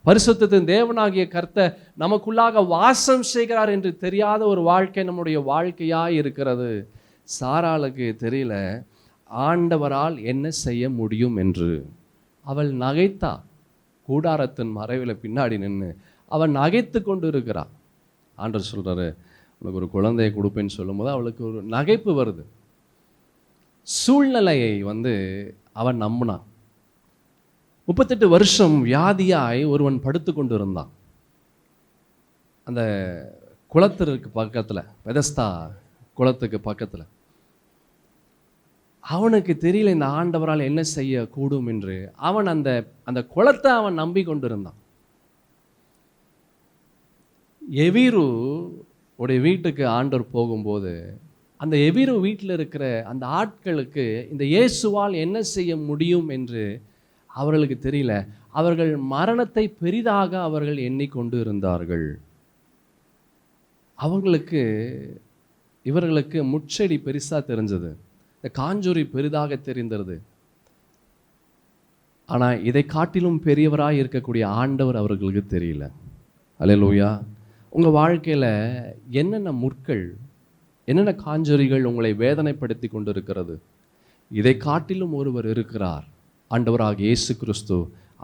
பரிசுத்தத்தின் தேவனாகிய கர்த்தர் நமக்குள்ளாக வாசம் செய்கிறார் என்று தெரியாத ஒரு வாழ்க்கை நம்முடைய வாழ்க்கையாக இருக்கிறது. சாராளுக்கு தெரியல ஆண்டவரால் என்ன செய்ய முடியும் என்று. அவள் நகைத்தா. கூடாரத்தின் மறைவில் பின்னாடி நின்று அவள் நகைத்து கொண்டு இருக்கிறாள். ஆண்டவர் சொல்கிறாரு, உனக்கு ஒரு குழந்தையை கொடுப்பேன்னு சொல்லும்போது அவளுக்கு ஒரு நகைப்பு வருது. சூழ்நிலையை அவன் நம்பினான். 38 வருஷம் வியாதியாய் ஒருவன் படுத்து கொண்டு இருந்தான். அந்த குளத்திற்கு பக்கத்தில், பெதஸ்தா குளத்துக்கு பக்கத்தில். அவனுக்கு தெரியல இந்த ஆண்டவரால் என்ன செய்ய கூடும் என்று. அவன் அந்த குளத்தை அவன் நம்பி கொண்டிருந்தான். எவீரு உடைய வீட்டுக்கு ஆண்டவர் போகும்போது அந்த எவீரு வீட்டில் இருக்கிற அந்த ஆட்களுக்கு இந்த இயேசுவால் என்ன செய்ய முடியும் என்று அவர்களுக்கு தெரியல. அவர்கள் மரணத்தை பெரிதாக அவர்கள் எண்ணிக்கொண்டு இருந்தார்கள். இவர்களுக்கு முட்செடி பெருசாக தெரிஞ்சது, இந்த காஞ்சொரி பெரிதாக தெரிந்தது. ஆனால் இதை காட்டிலும் பெரியவராக இருக்கக்கூடிய ஆண்டவர் அவர்களுக்கு தெரியல. அல்லேலூயா. உங்கள் வாழ்க்கையில் என்னென்ன முற்கள், என்னென்ன காஞ்சொரிகள் உங்களை வேதனைப்படுத்தி கொண்டிருக்கிறது? இதை காட்டிலும் ஒருவர் இருக்கிறார், ஆண்டவராகிய இயேசு கிறிஸ்து.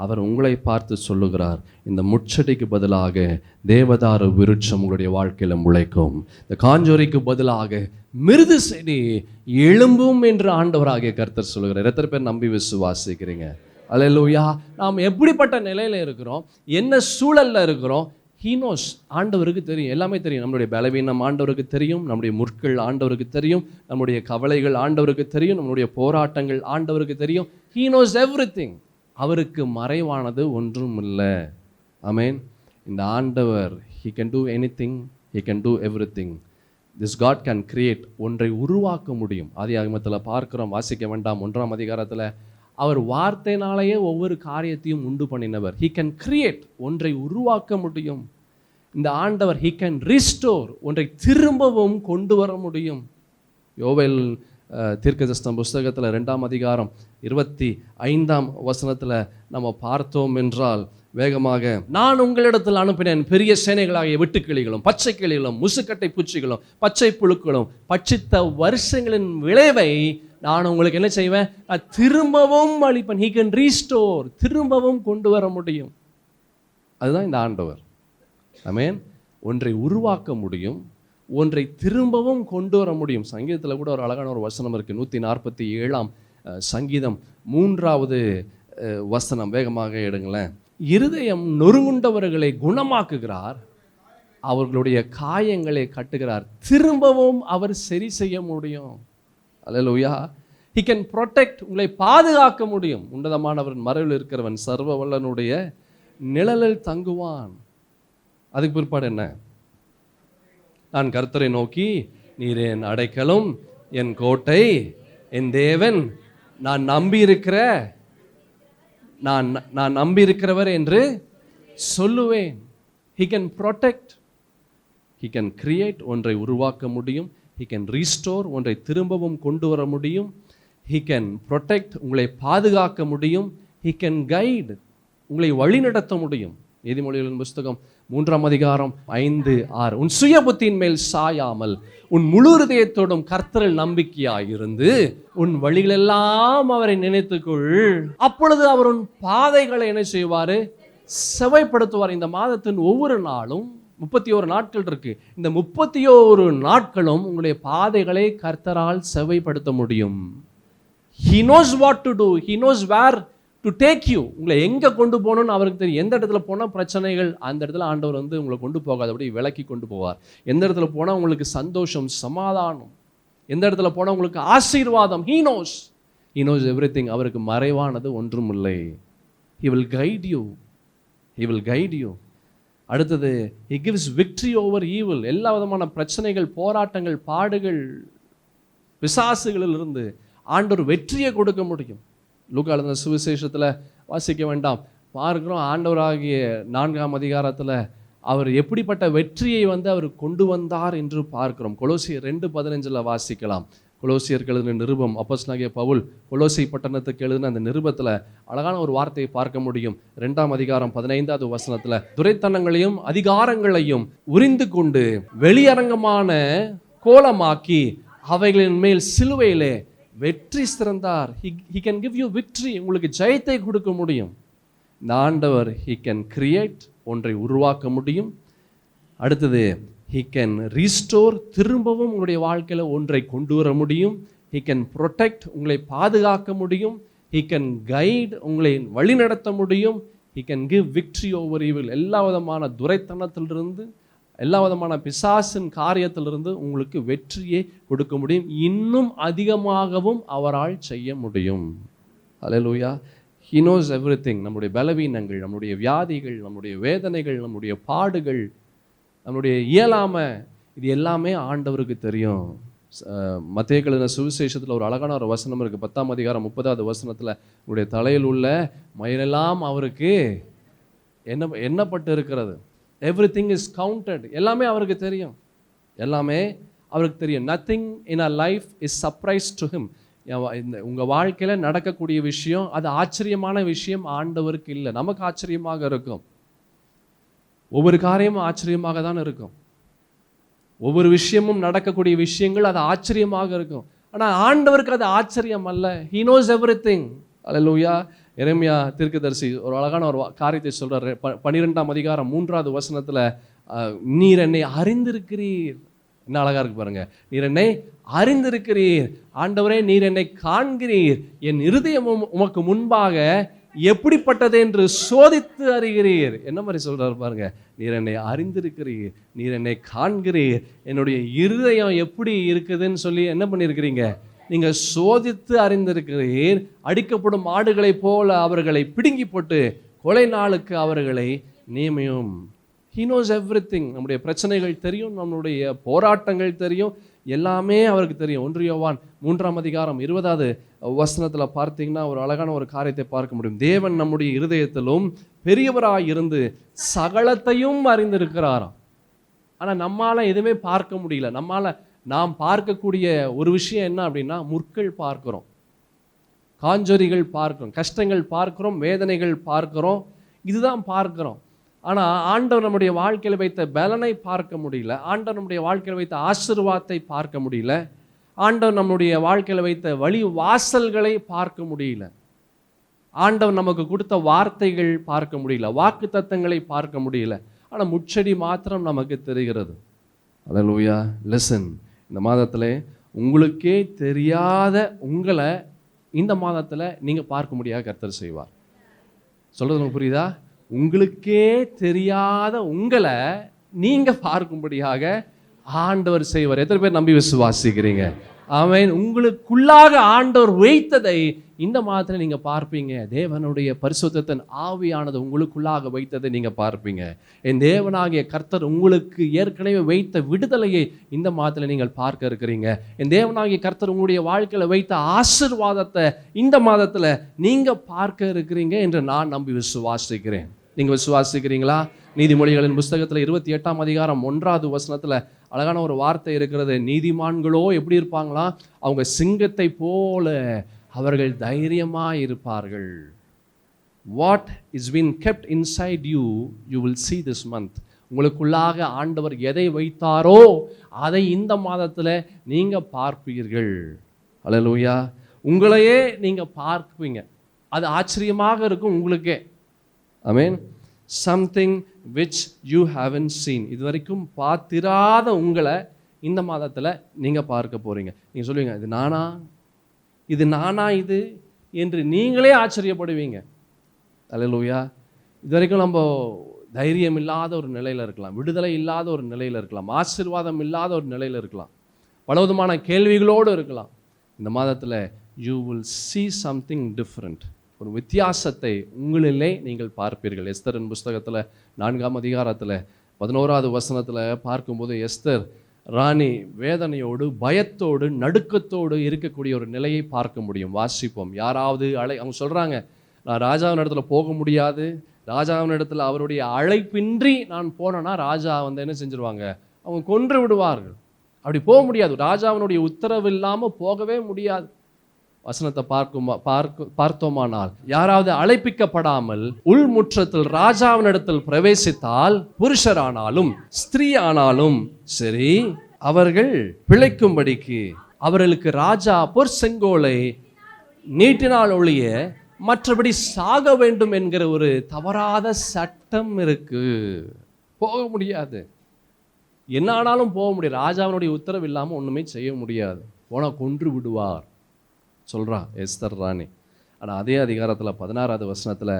அவர் உங்களை பார்த்து சொல்லுகிறார், இந்த முட்செடிக்கு பதிலாக தேவதாரு விருட்சம் உங்களுடைய வாழ்க்கையில முளைக்கும், இந்த காஞ்சோரிக்கு பதிலாக மிருது செடி எழும்பும் என்று ஆண்டவராகிய கர்த்தர் சொல்லுகிறார். எத்தனை பேர் நம்பி விசுவாசிக்கிறீங்க? அல்லேலூயா. நாம் எப்படிப்பட்ட நிலையில இருக்கிறோம், என்ன சூழல்ல இருக்கிறோம், ஹீனோஸ், ஆண்டவருக்கு தெரியும், எல்லாமே தெரியும். நம்முடைய பலவீனம் ஆண்டவருக்கு தெரியும், நம்முடைய முற்கள் ஆண்டவருக்கு தெரியும், நம்முடைய கவலைகள் ஆண்டவருக்கு தெரியும், நம்முடைய போராட்டங்கள் ஆண்டவருக்கு தெரியும். ஹீனோஸ் எவ்ரிதிங். அவருக்கு மறைவானது ஒன்றும் இல்லை. ஆமென். இந்த ஆண்டவர், he can do anything, he can do everything. This God can create. ஒன்றை உருவாக்க முடியும். ஆதியாகமத்தில் பார்க்கிறோம், வாசிக்க வேண்டாம், 1ஆம் அதிகாரத்தில் அவர் வார்த்தையினாலேயே ஒவ்வொரு காரியத்தையும் உண்டு பண்ணினவர். he can create. ஒன்றை உருவாக்க முடியும். இந்த ஆண்டவர் he can restore. ஒன்றை திரும்பவும் கொண்டு வர முடியும். யோவேல் தீர்க்கதரிசன புஸ்தகத்தில் 2ஆம் அதிகாரம் 25ஆம் வசனத்தில் நம்ம பார்த்தோம் என்றால், வேகமாக, நான் உங்களிடத்தில் அனுப்பினேன் பெரிய சேனைகளாகிய வெட்டுக்கிளிகளும் பச்சை கிளிகளும் முசுக்கட்டை பூச்சிகளும் பச்சை புழுக்களும் பட்சித்த வருஷங்களின் விளைவை நான் உங்களுக்கு என்ன செய்வேன், நான் திரும்பவும் அளிப்பேன். he can restore. திரும்பவும் கொண்டு வர முடியும். அதுதான் இந்த ஆண்டவர். ஆமென். ஒன்றை உருவாக்க முடியும், ஒன்றை திரும்பவும் கொண்டு வர முடியும். சங்கீதத்தில் கூட ஒரு அழகான ஒரு வசனம் இருக்கு. 147ஆம் சங்கீதம் 3வது வசனம், வேகமாக எடுங்களேன். இருதயம் நொறுங்குண்டவர்களை குணமாக்குகிறார், அவர்களுடைய காயங்களை கட்டுகிறார். திரும்பவும் அவர் சரி செய்ய முடியும். அல்லேலூயா. he can protect. உங்களை பாதுகாக்க முடியும். உன்னதமானவரின் மறைவில் இருக்கிறவன் சர்வ வல்லனுடைய நிழலில் தங்குவான். அதுக்கு பிற்பாடு என்ன? நான் கர்த்தரை நோக்கி, நீர் என் அடைக்கலும் என் கோட்டை என் தேவன், நான் நம்பியிருக்கிறவர் என்று சொல்லுவேன். he can protect, he can create. ஒன்றை உருவாக்க முடியும். he can restore. ஒன்றை திரும்பவும் கொண்டு வர முடியும். he can protect. உங்களை பாதுகாக்க முடியும். he can guide. உங்களை வழிநடத்த முடியும். நீதிமொழிகளின் புஸ்தகம் 3ஆம் அதிகாரம் 5-6, உன் சுய புத்தியின் மேல் சாயாமல் உன் முழு இதயத்தோடும் கர்த்தரில் நம்பிக்கையாயிருந்து உன் வழிகளெல்லாம் அவரை நினைத்துக்கொள், அப்பொழுது அவர் உன் பாதைகளை என்ன செய்வாரு, செவைப்படுத்துவார். இந்த மாதத்தின் ஒவ்வொரு நாளும் 31 நாட்கள் இருக்கு. இந்த 31 நாட்களும் உங்களுடைய பாதைகளை கர்த்தரால் செவைப்படுத்த முடியும். he knows what to do, he knows where to take you. உங்களை எங்கே கொண்டு போகணும்னு அவருக்கு தெரியும். எந்த இடத்துல போனால் பிரச்சனைகள், அந்த இடத்துல ஆண்டவர் உங்களை கொண்டு போகாதபடி விலக்கி கொண்டு போவார். எந்த இடத்துல போனால் உங்களுக்கு சந்தோஷம், சமாதானம், எந்த இடத்துல போனால் உங்களுக்கு ஆசீர்வாதம், he knows everything. அவருக்கு மறைவானது ஒன்றும் இல்லை. he will guide you, he will guide you. அடுத்தது, he gives victory over evil. எல்லா விதமான பிரச்சனைகள், போராட்டங்கள், பாடுகள், பிசாசுகளிலிருந்து ஆண்டவர் வெற்றியை கொடுக்க முடியும். லூக்கா எழுதின சுவிசேஷத்தில் வாசிக்க வேண்டாம், பார்க்கிறோம் ஆண்டவராகிய 4ஆம் அதிகாரத்தில் அவர் எப்படிப்பட்ட வெற்றியை அவர் கொண்டு வந்தார் என்று பார்க்கிறோம். கொலோசியர் 2:15 வாசிக்கலாம். கொலோசியருக்கு எழுதின நிருபம், அப்போஸ்தலனாகிய பவுல் கொலோசி பட்டணத்துக்கு எழுதின அந்த நிருபத்தில் அழகான ஒரு வார்த்தையை பார்க்க முடியும். 2ஆம் அதிகாரம் 15வது வசனத்தில், துரைத்தனங்களையும் அதிகாரங்களையும் உரிந்து கொண்டு வெளியரங்கமான கோலமாக்கி அவைகளின் மேல் சிலுவையிலே வெற்றி சிறந்தார். he can give you victory. உங்களுக்கு ஜெயத்தை கொடுக்க முடியும். இந்த ஆண்டவர் he can create. ஒன்றை உருவாக்க முடியும். அடுத்தது, he can restore. திரும்பவும் உங்களுடைய வாழ்க்கையில் ஒன்றை கொண்டு வர முடியும். he can protect. உங்களை பாதுகாக்க முடியும். he can guide. உங்களை வழிநடத்த முடியும். he can give victory over evil. எல்லா விதமான துரைத்தனத்திலிருந்து, எல்லா விதமான பிசாசின் காரியத்திலிருந்து உங்களுக்கு வெற்றியை கொடுக்க முடியும். இன்னும் அதிகமாகவும் அவரால் செய்ய முடியும். அல்லேலூயா. he knows everything. நம்முடைய பலவீனங்கள், நம்முடைய வியாதிகள், நம்முடைய வேதனைகள், நம்முடைய பாடுகள், நம்முடைய இயலாமை, இது எல்லாமே ஆண்டவருக்கு தெரியும். மத்தேயு எழுதின சுவிசேஷத்தில் ஒரு அழகான ஒரு வசனம் இருக்குது. 10ஆம் அதிகாரம் 30வது வசனத்தில், உங்களுடைய தலையில் உள்ள மயிரெல்லாம் அவருக்கு எண்ணப்பட்டு இருக்கிறது. everything is counted. எல்லாமே அவருக்கு தெரியும். எல்லாமே அவருக்கு தெரியும். nothing in our life is surprise to him. உங்கள் வாழ்க்கையில் நடக்கக்கூடிய விஷயம் அது ஆச்சரியமான விஷயம் ஆண்டவருக்கு இல்லை. நமக்கு ஆச்சரியமாக இருக்கும். ஒவ்வொரு காரியமும் ஆச்சரியமாக தான் இருக்கும். ஒவ்வொரு விஷயமும் நடக்கக்கூடிய விஷயங்கள் அது ஆச்சரியமாக இருக்கும். ஆனால் ஆண்டவருக்கு அது ஆச்சரியம் அல்ல. He knows everything. அல்லேலூயா. எரேமியா தீர்க்கதரிசி ஒரு அழகான ஒரு காரியத்தை சொல்றாரு. 12ஆம் அதிகாரம் 3வது வசனத்துல, நீர் என்னை அறிந்திருக்கிறீர். என்ன அழகா இருக்கு பாருங்க. நீர் என்னை அறிந்திருக்கிறீர். ஆண்டவரே, நீர் என்னை காண்கிறீர். என் இருதயமும் உமக்கு முன்பாக எப்படிப்பட்டது என்று சோதித்து அறிகிறீர். என்ன மாதிரி சொல்றாரு பாருங்க. நீர் என்னை அறிந்திருக்கிறீர், நீர் என்னை காண்கிறீர், என்னுடைய இருதயம் எப்படி இருக்குதுன்னு சொல்லி என்ன பண்ணியிருக்கிறீங்க, நீங்க சோதித்து அறிந்திருக்கிறீர். அடிக்கப்படும் ஆடுகளைப் போல அவர்களை பிடுங்கி போட்டு கொலை நாளுக்கு அவர்களை நியமியும். He knows everything. நம்முடைய பிரச்சனைகள் தெரியும், நம்முடைய போராட்டங்கள் தெரியும், எல்லாமே அவருக்கு தெரியும். 1 யோவான் 3ஆம் அதிகாரம் 20வது வசனத்துல பார்த்தீங்கன்னா ஒரு அழகான ஒரு காரியத்தை பார்க்க முடியும். தேவன் நம்முடைய இருதயத்திலும் பெரியவராய் இருந்து சகலத்தையும் அறிந்திருக்கிறாராம். ஆனா நம்மால எதுவுமே பார்க்க முடியல. நாம் பார்க்கக்கூடிய ஒரு விஷயம் என்ன அப்படின்னா, முற்கள் பார்க்கிறோம், காஞ்சொரிகள் பார்க்கிறோம், கஷ்டங்கள் பார்க்கிறோம், வேதனைகள் பார்க்கிறோம், இதுதான் பார்க்கிறோம். ஆனால் ஆண்டவர் நம்முடைய வாழ்க்கையில் வைத்த பலனை பார்க்க முடியல. ஆண்டவர் நம்முடைய வாழ்க்கையில் வைத்த ஆசீர்வாதத்தை பார்க்க முடியல. ஆண்டவர் நம்முடைய வாழ்க்கையில் வைத்த வழி வாசல்களை பார்க்க முடியல. ஆண்டவர் நமக்கு கொடுத்த வார்த்தைகள் பார்க்க முடியல, வாக்கு தத்தங்களை பார்க்க முடியல. ஆனால் முச்செடி மாத்திரம் நமக்கு தெரிகிறது. அல்லேலூயா. லிசன், இந்த மாதத்தில் உங்களுக்கே தெரியாத உங்களை இந்த மாதத்தில் நீங்கள் பார்க்க முடியாத கர்த்தர் செய்வார். சொல்கிறது உங்களுக்கு புரியுதா? உங்களுக்கே தெரியாத உங்களை நீங்க பார்க்கும்படியாக ஆண்டவர் செய்வார். எத்தனை பேர் நம்பி விசுவாசிக்கிறீங்க? ஆமென். உங்களுக்குள்ளாக ஆண்டவர் வைத்ததை இந்த மாதத்துல நீங்க பார்ப்பீங்க. தேவனுடைய பரிசுத்தத்தின் ஆவியானது உங்களுக்குள்ளாக வைத்ததை நீங்க பார்ப்பீங்க. என் தேவனாகிய கர்த்தர் உங்களுக்கு ஏற்கனவே வைத்த விடுதலையை இந்த மாதத்துல நீங்கள் பார்க்க இருக்கிறீங்க. என் தேவனாகிய கர்த்தர் உங்களுடைய வாழ்க்கையில வைத்த ஆசீர்வாதத்தை இந்த மாதத்துல நீங்க பார்க்க இருக்கிறீங்க என்று நான் நம்பி விசுவாசிக்கிறேன். நீங்க விசுவாசிக்கிறீங்களா? நீதிமொழிகளின் புஸ்தகத்துல 28ஆம் அதிகாரம் 1வது வசனத்துல அழகான ஒரு வார்த்தை இருக்கிறது. நீதிமான்களோ எப்படி இருப்பாங்களா? அவங்க சிங்கத்தை போல அவர்கள் தைரியமா இருப்பார்கள். What is been kept inside you, you will see this month. உங்களுக்குள்ளாக ஆண்டவர் எதை வைத்தாரோ அதை இந்த மாதத்துல நீங்க பார்ப்பீர்கள். அல்லேலூயா. உங்களையே நீங்க பார்ப்பீங்க. அது ஆச்சரியமாக இருக்கும் உங்களுக்கே. ஆமென். Something which you haven't seen. இது வரைக்கும் பார்த்திராத உங்களை இந்த மாதத்தில் நீங்கள் பார்க்க போகிறீங்க. நீங்கள் சொல்லுவீங்க, இது நானா இது என்று நீங்களே ஆச்சரியப்படுவீங்க. அல்லேலூயா. இது வரைக்கும் நம்ம தைரியம் இல்லாத ஒரு நிலையில் இருக்கலாம், விடுதலை இல்லாத ஒரு நிலையில் இருக்கலாம், ஆசீர்வாதம் இல்லாத ஒரு நிலையில் இருக்கலாம், பலவிதமான கேள்விகளோடு இருக்கலாம். இந்த மாதத்தில் you will see something different. ஒரு வித்தியாசத்தை உங்களிலே நீங்கள் பார்ப்பீர்கள். எஸ்தரின் புஸ்தகத்தில் 4ஆம் அதிகாரத்தில் 11வது வசனத்தில் பார்க்கும்போது எஸ்தர் ராணி வேதனையோடு பயத்தோடு நடுக்கத்தோடு இருக்கக்கூடிய ஒரு நிலையை பார்க்க முடியும். வாசிப்போம். யாராவது அவங்க சொல்கிறாங்க, நான் ராஜாவின் இடத்துல போக முடியாது, ராஜாவின் இடத்துல அவருடைய அழைப்பின்றி நான் போனேன்னா ராஜா என்ன செஞ்சிருவாங்க, அவங்க கொன்று விடுவார்கள். அப்படி போக முடியாது, ராஜாவினுடைய உத்தரவு இல்லாமல் போகவே முடியாது. வசனத்தை பார்த்தோமானால், யாராவது அழைப்பிக்கப்படாமல் உள்முற்றத்தில் ராஜாவினிடத்தில் பிரவேசித்தால், புருஷரானாலும் ஸ்திரீ ஆனாலும் சரி, அவர்கள் பிழைக்கும்படிக்கு அவர்களுக்கு ராஜா பொற்செங்கோலை நீட்டினால் ஒழிய மற்றபடி சாக வேண்டும் என்கிற ஒரு தவறாத சட்டம் இருக்கு. போக முடியாது, என்ன ஆனாலும் போக முடியாது. ராஜாவினுடைய உத்தரவு இல்லாமல் ஒன்றுமே செய்ய முடியாது. போனால் கொன்று விடுவார் சொல்கிறா எஸ்தர் ராணி. ஆனால் அதே அதிகாரத்தில் 16வது வசனத்தில்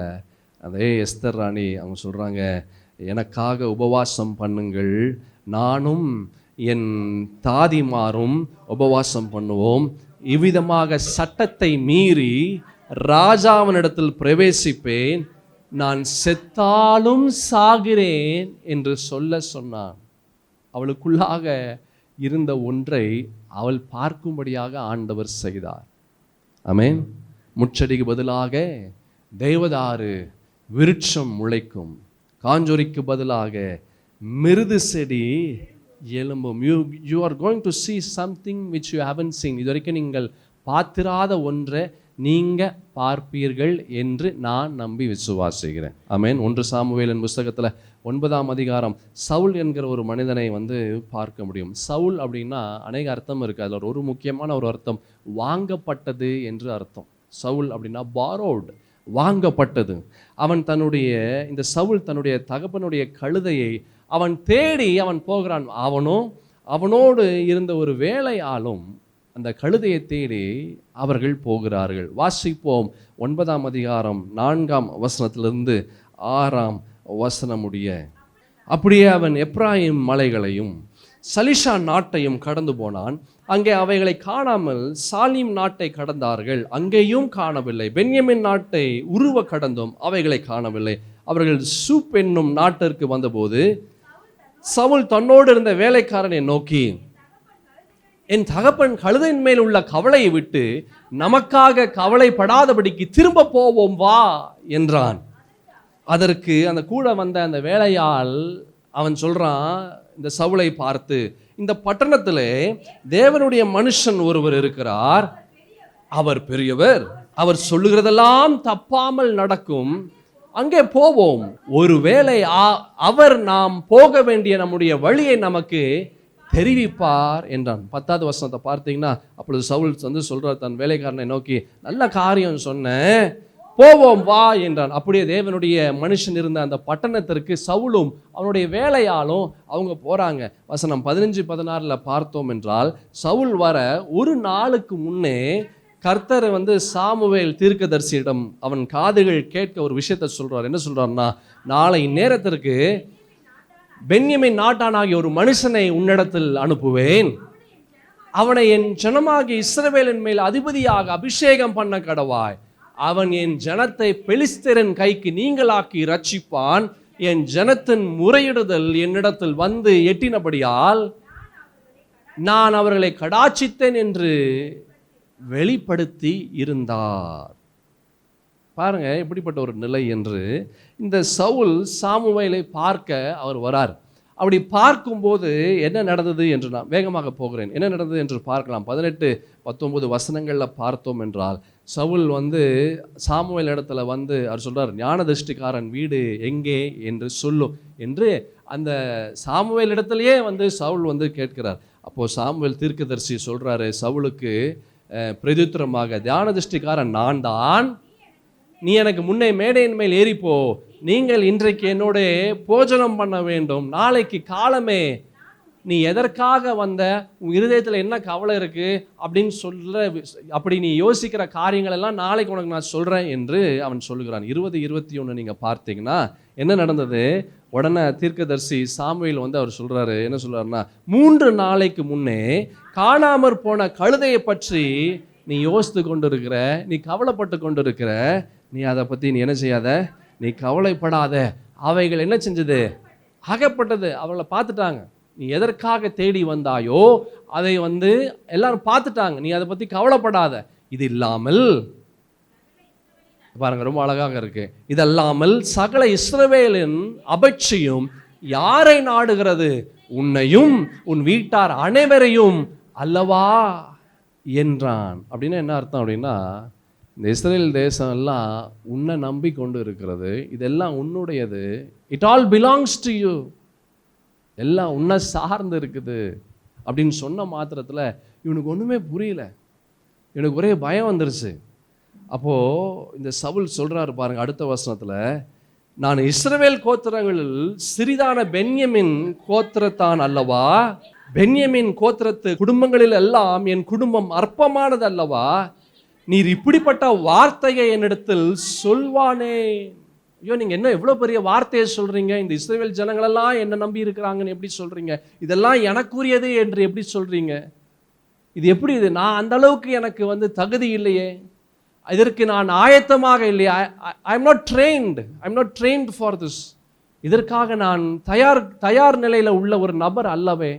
அதே எஸ்தர் ராணி அவங்க சொல்கிறாங்க, எனக்காக உபவாசம் பண்ணுங்கள், நானும் என் தாதிமாரும் உபவாசம் பண்ணுவோம், இவ்விதமாக சட்டத்தை மீறி ராஜாவினிடத்தில் பிரவேசிப்பேன், நான் செத்தாலும் சாகிறேன் என்று சொன்னான். அவளுக்குள்ளாக இருந்த ஒன்றை அவள் பார்க்கும்படியாக ஆண்டவர் செய்தார். ஆமென். முச்செடிக்கு பதிலாக தேவதாரு விருட்சம் முளைக்கும், காஞ்சொரிக்கு பதிலாக மிருது செடி எழும்பும். you are going to see something which you haven't seen. இது வரைக்கும் நீங்கள் பார்த்திராத ஒன்றை நீங்கள் பார்ப்பீர்கள் என்று நான் நம்பி விசுவாசிக்கிறேன். ஆமென். 1 சாமுவேலின் புஸ்தகத்தில் 9ஆம் அதிகாரம் சவுல் என்கிற ஒரு மனிதனை பார்க்க முடியும். சவுல் அப்படின்னா அநேக அர்த்தம் இருக்குது. அதில் ஒரு முக்கியமான ஒரு அர்த்தம் வாங்கப்பட்டது என்று அர்த்தம். சவுல் அப்படின்னா பாரோடு, வாங்கப்பட்டது. அவன் இந்த சவுல் தன்னுடைய தகப்பனுடைய கழுதையை அவன் தேடி அவன் போகிறான். அவனோடு இருந்த ஒரு வேலையாளும் அந்த கழுதையை தேடி அவர்கள் போகிறார்கள். வாசிப்போம் 9ஆம் அதிகாரம் 4ஆம் வசனத்திலிருந்து 6ஆம் வசனம் முடிய. அப்படியே அவன் எப்ராயிம் மலைகளையும் சலிஷா நாட்டையும் கடந்து போனான். அங்கே அவைகளை காணாமல் சாலீம் நாட்டை கடந்தார்கள், அங்கேயும் காணவில்லை. பென்யமின் நாட்டை உருவ கடந்தும் அவைகளை காணவில்லை. அவர்கள் சூப் என்னும் நாட்டிற்கு வந்தபோது சவுல் தன்னோடு இருந்த வேலைக்காரனை நோக்கி, என் தகப்பன் கழுதையின் மேல் உள்ள கவலையை விட்டு நமக்காக கவலைப்படாதபடிக்கு திரும்ப போவோம் வா என்றான். அதற்கு அந்த கூட வந்த அந்த வேலையாள் அவன் சொல்றான், இந்த சவுலை பார்த்து, இந்த பட்டணத்திலே தேவனுடைய மனுஷன் ஒருவர் இருக்கிறார், அவர் பெரியவர், அவர் சொல்லுகிறதெல்லாம் தப்பாமல் நடக்கும், அங்கே போவோம், ஒருவேளை அவர் நாம் போக வேண்டிய நம்முடைய வழியை நமக்கு தெரிவிப்பார் என்றான். 10வது வசனத்தை பார்த்தீங்கன்னா, அப்பொழுது சவுல் சொல்றார் தன் வேலைக்காரனை நோக்கி, நல்ல காரியம் சொன்னேன், போவோம் வா என்றான். அப்படியே தேவனுடைய மனுஷன் இருந்த அந்த பட்டணத்திற்கு சவுலும் அவனுடைய வேலையாலும் அவங்க போறாங்க. வசனம் 15-16 பார்த்தோம் என்றால், சவுல் வர ஒரு நாளுக்கு முன்னே கர்த்தர் சாமுவேல் தீர்க்கதரிசியிடம் அவன் காதுகள் கேட்க ஒரு விஷயத்தை சொல்றார். என்ன சொல்றாருன்னா, நாளை நேரத்திற்கு பென்யமின் நாட்டானாகிய ஒரு மனுஷனை உன்னிடத்தில் அனுப்புவேன், அவனை என் ஜனமாகிய இஸ்ரவேலின் மேல் அதிபதியாக அபிஷேகம் பண்ண கடவாய், அவன் என் ஜனத்தை பெலிஸ்தரின் கைக்கு நீங்களாக்கி ரட்சிப்பான், என் ஜனத்தின் முறையிடுதல் என்னிடத்தில் எட்டினபடியால் நான் அவர்களை கடாட்சித்தேன் என்று வெளிப்படுத்தி இருந்தார். பாருங்க எப்படிப்பட்ட ஒரு நிலை என்று. இந்த சவுல் சாமுவேலை பார்க்க அவர் வரார். அப்படி பார்க்கும்போது என்ன நடந்தது என்று நான் வேகமாக போகிறேன். என்ன நடந்தது என்று பார்க்கலாம். 18-19 வசனங்களில் பார்த்தோம் என்றால், சவுல் சாமுவேல் இடத்துல அவர் சொல்றார், ஞான திருஷ்டிக்காரன் வீடு எங்கே என்று சொல்லும் என்று அந்த சாமுவேல் இடத்துலையே சவுல் கேட்கிறார். அப்போது சாமுவேல் தீர்க்கதரிசி சொல்றாரு சவுலுக்கு பிரதித்திரமாக, தியான திருஷ்டிக்காரன் நான் தான், நீ எனக்கு முன்னே மேடையின் மேல் ஏறிப்போ, நீங்கள் இன்றைக்கு என்னோட போஜனம் பண்ண வேண்டும், நாளைக்கு காலமே நீ எதற்காக உன் இருதயத்தில் என்ன கவலை இருக்கு அப்படின்னு அப்படி நீ யோசிக்கிற காரியங்கள் எல்லாம் நாளைக்கு உனக்கு நான் சொல்றேன் என்று அவன் சொல்லுகிறான். 20-21 நீங்க பார்த்தீங்கன்னா என்ன நடந்தது. உடனே தீர்க்கதரிசி சாமுவேல் அவர் சொல்றாரு, என்ன சொல்றாருன்னா, 3 நாளைக்கு முன்னே காணாமற் போன கழுதையை பற்றி நீ யோசித்து கொண்டு இருக்கிற, நீ கவலைப்பட்டு கொண்டு இருக்கிற, நீ அதை பத்தி நீ என்ன செய்யாத, நீ கவலைப்படாத, அவைகள் என்ன செஞ்சது, அகப்பட்டது, அவளை பார்த்துட்டாங்க. நீ எதற்காக தேடி வந்தாயோ அதை எல்லாரும் பார்த்துட்டாங்க, நீ அதை பத்தி கவலைப்படாத. இது இல்லாமல் பாருங்க ரொம்ப அழகாக இருக்கு, இதல்லாமல் சகல இஸ்ரவேலின் அபட்சியும் யாரை நாடுகிறது, உன்னையும் உன் வீட்டார் அனைவரையும் அல்லவா என்றான். அப்படின்னா என்ன அர்த்தம் அப்படின்னா, இந்த இஸ்ரேல் தேசம் எல்லாம் உன்னை நம்பி கொண்டு இருக்கிறது, இதெல்லாம் உன்னுடையது, it all belongs to you, எல்லாம் உன்னை சார்ந்து இருக்குது அப்படின்னு சொன்ன மாத்திரத்தில் இவனுக்கு ஒன்றுமே புரியல, இவனுக்கு ஒரே பயம் வந்துருச்சு. அப்போது இந்த சவுல் சொல்கிறாரு பாருங்க அடுத்த வசனத்தில், நான் இஸ்ரவேல் கோத்திரங்களில் சிறிதான பென்யமின் கோத்திரத்தான் அல்லவா, பென்யமின் கோத்திரத்து குடும்பங்களில் எல்லாம் என் குடும்பம் அற்பமானது அல்லவா, நீர் இப்படிப்பட்ட வார்த்தையை என்னிடத்தில் சொல்வானே. ஐயோ, நீங்கள் என்ன எவ்வளோ பெரிய வார்த்தையை சொல்கிறீங்க, இந்த இஸ்ரவேல் ஜனங்களெல்லாம் என்ன நம்பி இருக்கிறாங்கன்னு எப்படி சொல்கிறீங்க, இதெல்லாம் எனக்குரியது என்று எப்படி சொல்கிறீங்க, இது எப்படி, இது நான் அந்த அளவுக்கு எனக்கு தகுதி இல்லையே, இதற்கு நான் ஆயத்தமாக இல்லையா, I am not trained for this, இதற்காக நான் தயார் நிலையில் உள்ள ஒரு நபர் அல்லவே,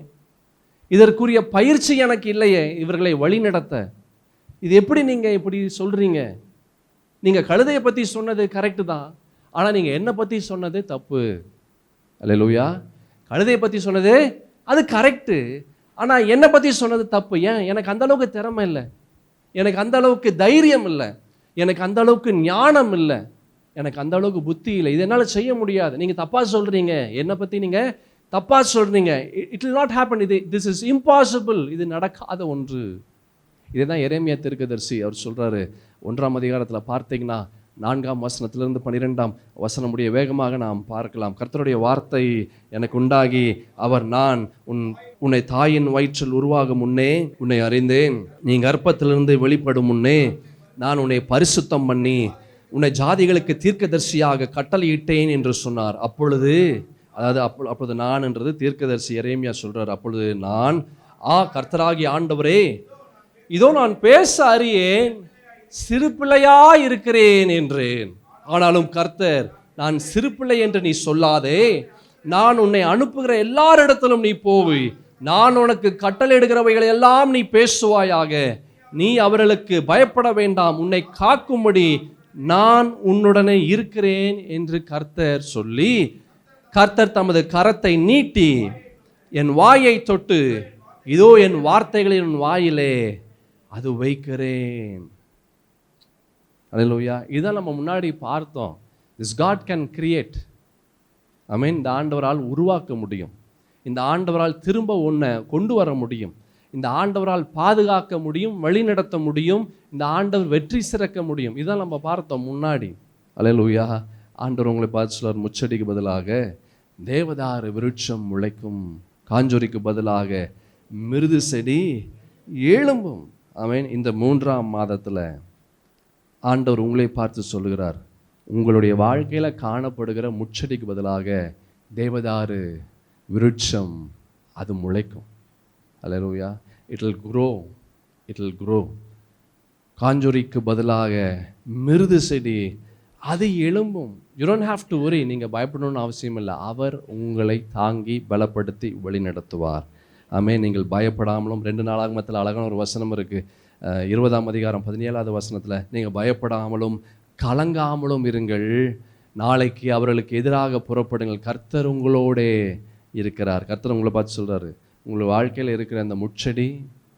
இதற்குரிய பயிற்சி எனக்கு இல்லையே இவர்களை வழி நடத்த, இது எப்படி நீங்கள் இப்படி சொல்கிறீங்க, நீங்கள் கழுதையை பற்றி சொன்னது கரெக்டு தான், ஆனால் நீங்கள் என்னை பற்றி சொன்னது தப்பு. அல்லேலூயா. கழுதையை பற்றி சொன்னது அது கரெக்டு, ஆனால் என்னை பற்றி சொன்னது தப்பு. ஏன், எனக்கு அந்த அளவுக்கு திறமை இல்லை, எனக்கு அந்த அளவுக்கு தைரியம் இல்லை, எனக்கு அந்த அளவுக்கு ஞானம் இல்லை, எனக்கு அந்த அளவுக்கு புத்தி இல்லை, இது என்னால் செய்ய முடியாது. நீங்கள் தப்பாக சொல்கிறீங்க, என்னை பற்றி நீங்கள் தப்பாக சொல்கிறீங்க, it will not happen, this is impossible, இது நடக்காத ஒன்று. இதுதான் எரேமியா தீர்க்கதரிசி அவர் சொல்கிறாரு 1ஆம் அதிகாரத்தில் பார்த்தீங்கன்னா 4ஆம் வசனத்திலிருந்து 12ஆம் வசனம் முடிய வேகமாக நாம் பார்க்கலாம். கர்த்தருடைய வார்த்தை எனக்கு உண்டாகி அவர், நான் உன்னை தாயின் வயிற்றில் உருவாகும் முன்னே உன்னை அறிந்தேன், நீ கர்ப்பத்திலிருந்து வெளிப்படும் முன்னே நான் உன்னை பரிசுத்தம் பண்ணி உன்னை ஜாதிகளுக்கு தீர்க்கதரிசியாக கட்டளையிட்டேன் என்று சொன்னார். அப்பொழுது நான் என்றது தீர்க்கதரிசி எரேமியா சொல்றார். அப்பொழுது நான், கர்த்தராகிய ஆண்டவரே, இதோ நான் பேச அறியேன், சிறு பிள்ளையா இருக்கிறேன் என்றேன். ஆனாலும் கர்த்தர், நான் சிறு பிள்ளை என்று நீ சொல்லாதே, நான் உன்னை அனுப்புகிற எல்லாரிடத்திலும் நீ போய் நான் உனக்கு கட்டளையிடுகிறவைகளை எல்லாம் நீ பேசுவாயாக, நீ அவர்களுக்கு பயப்பட வேண்டாம், உன்னை காக்கும்படி நான் உன்னுடனே இருக்கிறேன் என்று கர்த்தர் சொல்லி, கர்த்தர் தமது கரத்தை நீட்டி என் வாயை தொட்டு, இதோ என் வார்த்தைகளின் வாயிலே அது வைக்கிறேன். அல்லேலூயா. இதான் நம்ம முன்னாடி பார்த்தோம். This god can create. இந்த ஆண்டவரால் உருவாக்க முடியும், இந்த ஆண்டவரால் திரும்ப ஒன்றை கொண்டு வர முடியும், இந்த ஆண்டவரால் பாதுகாக்க முடியும், வழிநடத்த முடியும், இந்த ஆண்டவர் வெற்றி சிறக்க முடியும். இதான் நம்ம பார்த்தோம் முன்னாடி. அல்லேலூயா. ஆண்டவர் உங்களை பார்த்து சொல்றார், முச்செடிக்கு பதிலாக தேவதாரு விருட்சம் முளைக்கும், காஞ்சொரிக்கு பதிலாக மிருது செடி எழும்பும். இந்த 3ஆம் மாதத்தில் ஆண்டவர் உங்களை பார்த்து சொல்லுகிறார், உங்களுடைய வாழ்க்கையில் காணப்படுகிற முச்செடிக்கு பதிலாக தேவதாரு விருட்சம் அது முளைக்கும். அல்லேலூயா. It will grow. காஞ்சொரிக்கு பதிலாக மிருது செடி அது எழும்பும். You don't have to worry. நீங்கள் பயப்படணும்னு அவசியம் இல்லை. அவர் உங்களை தாங்கி பலப்படுத்தி வழி நடத்துவார். நீங்கள் பயப்படாமலும், 2 நாளாகமத்தில் அழகான ஒரு வசனம் இருக்குது, 20ஆம் அதிகாரம் 17ஆவது வசனத்தில், நீங்கள் பயப்படாமலும் கலங்காமலும் இருங்கள், நாளைக்கு அவர்களுக்கு எதிராக புறப்படுங்கள், கர்த்தர் உங்களோடே இருக்கிறார். கர்த்தர் உங்களை பார்த்து சொல்கிறாரு, உங்கள் வாழ்க்கையில் இருக்கிற அந்த முச்செடி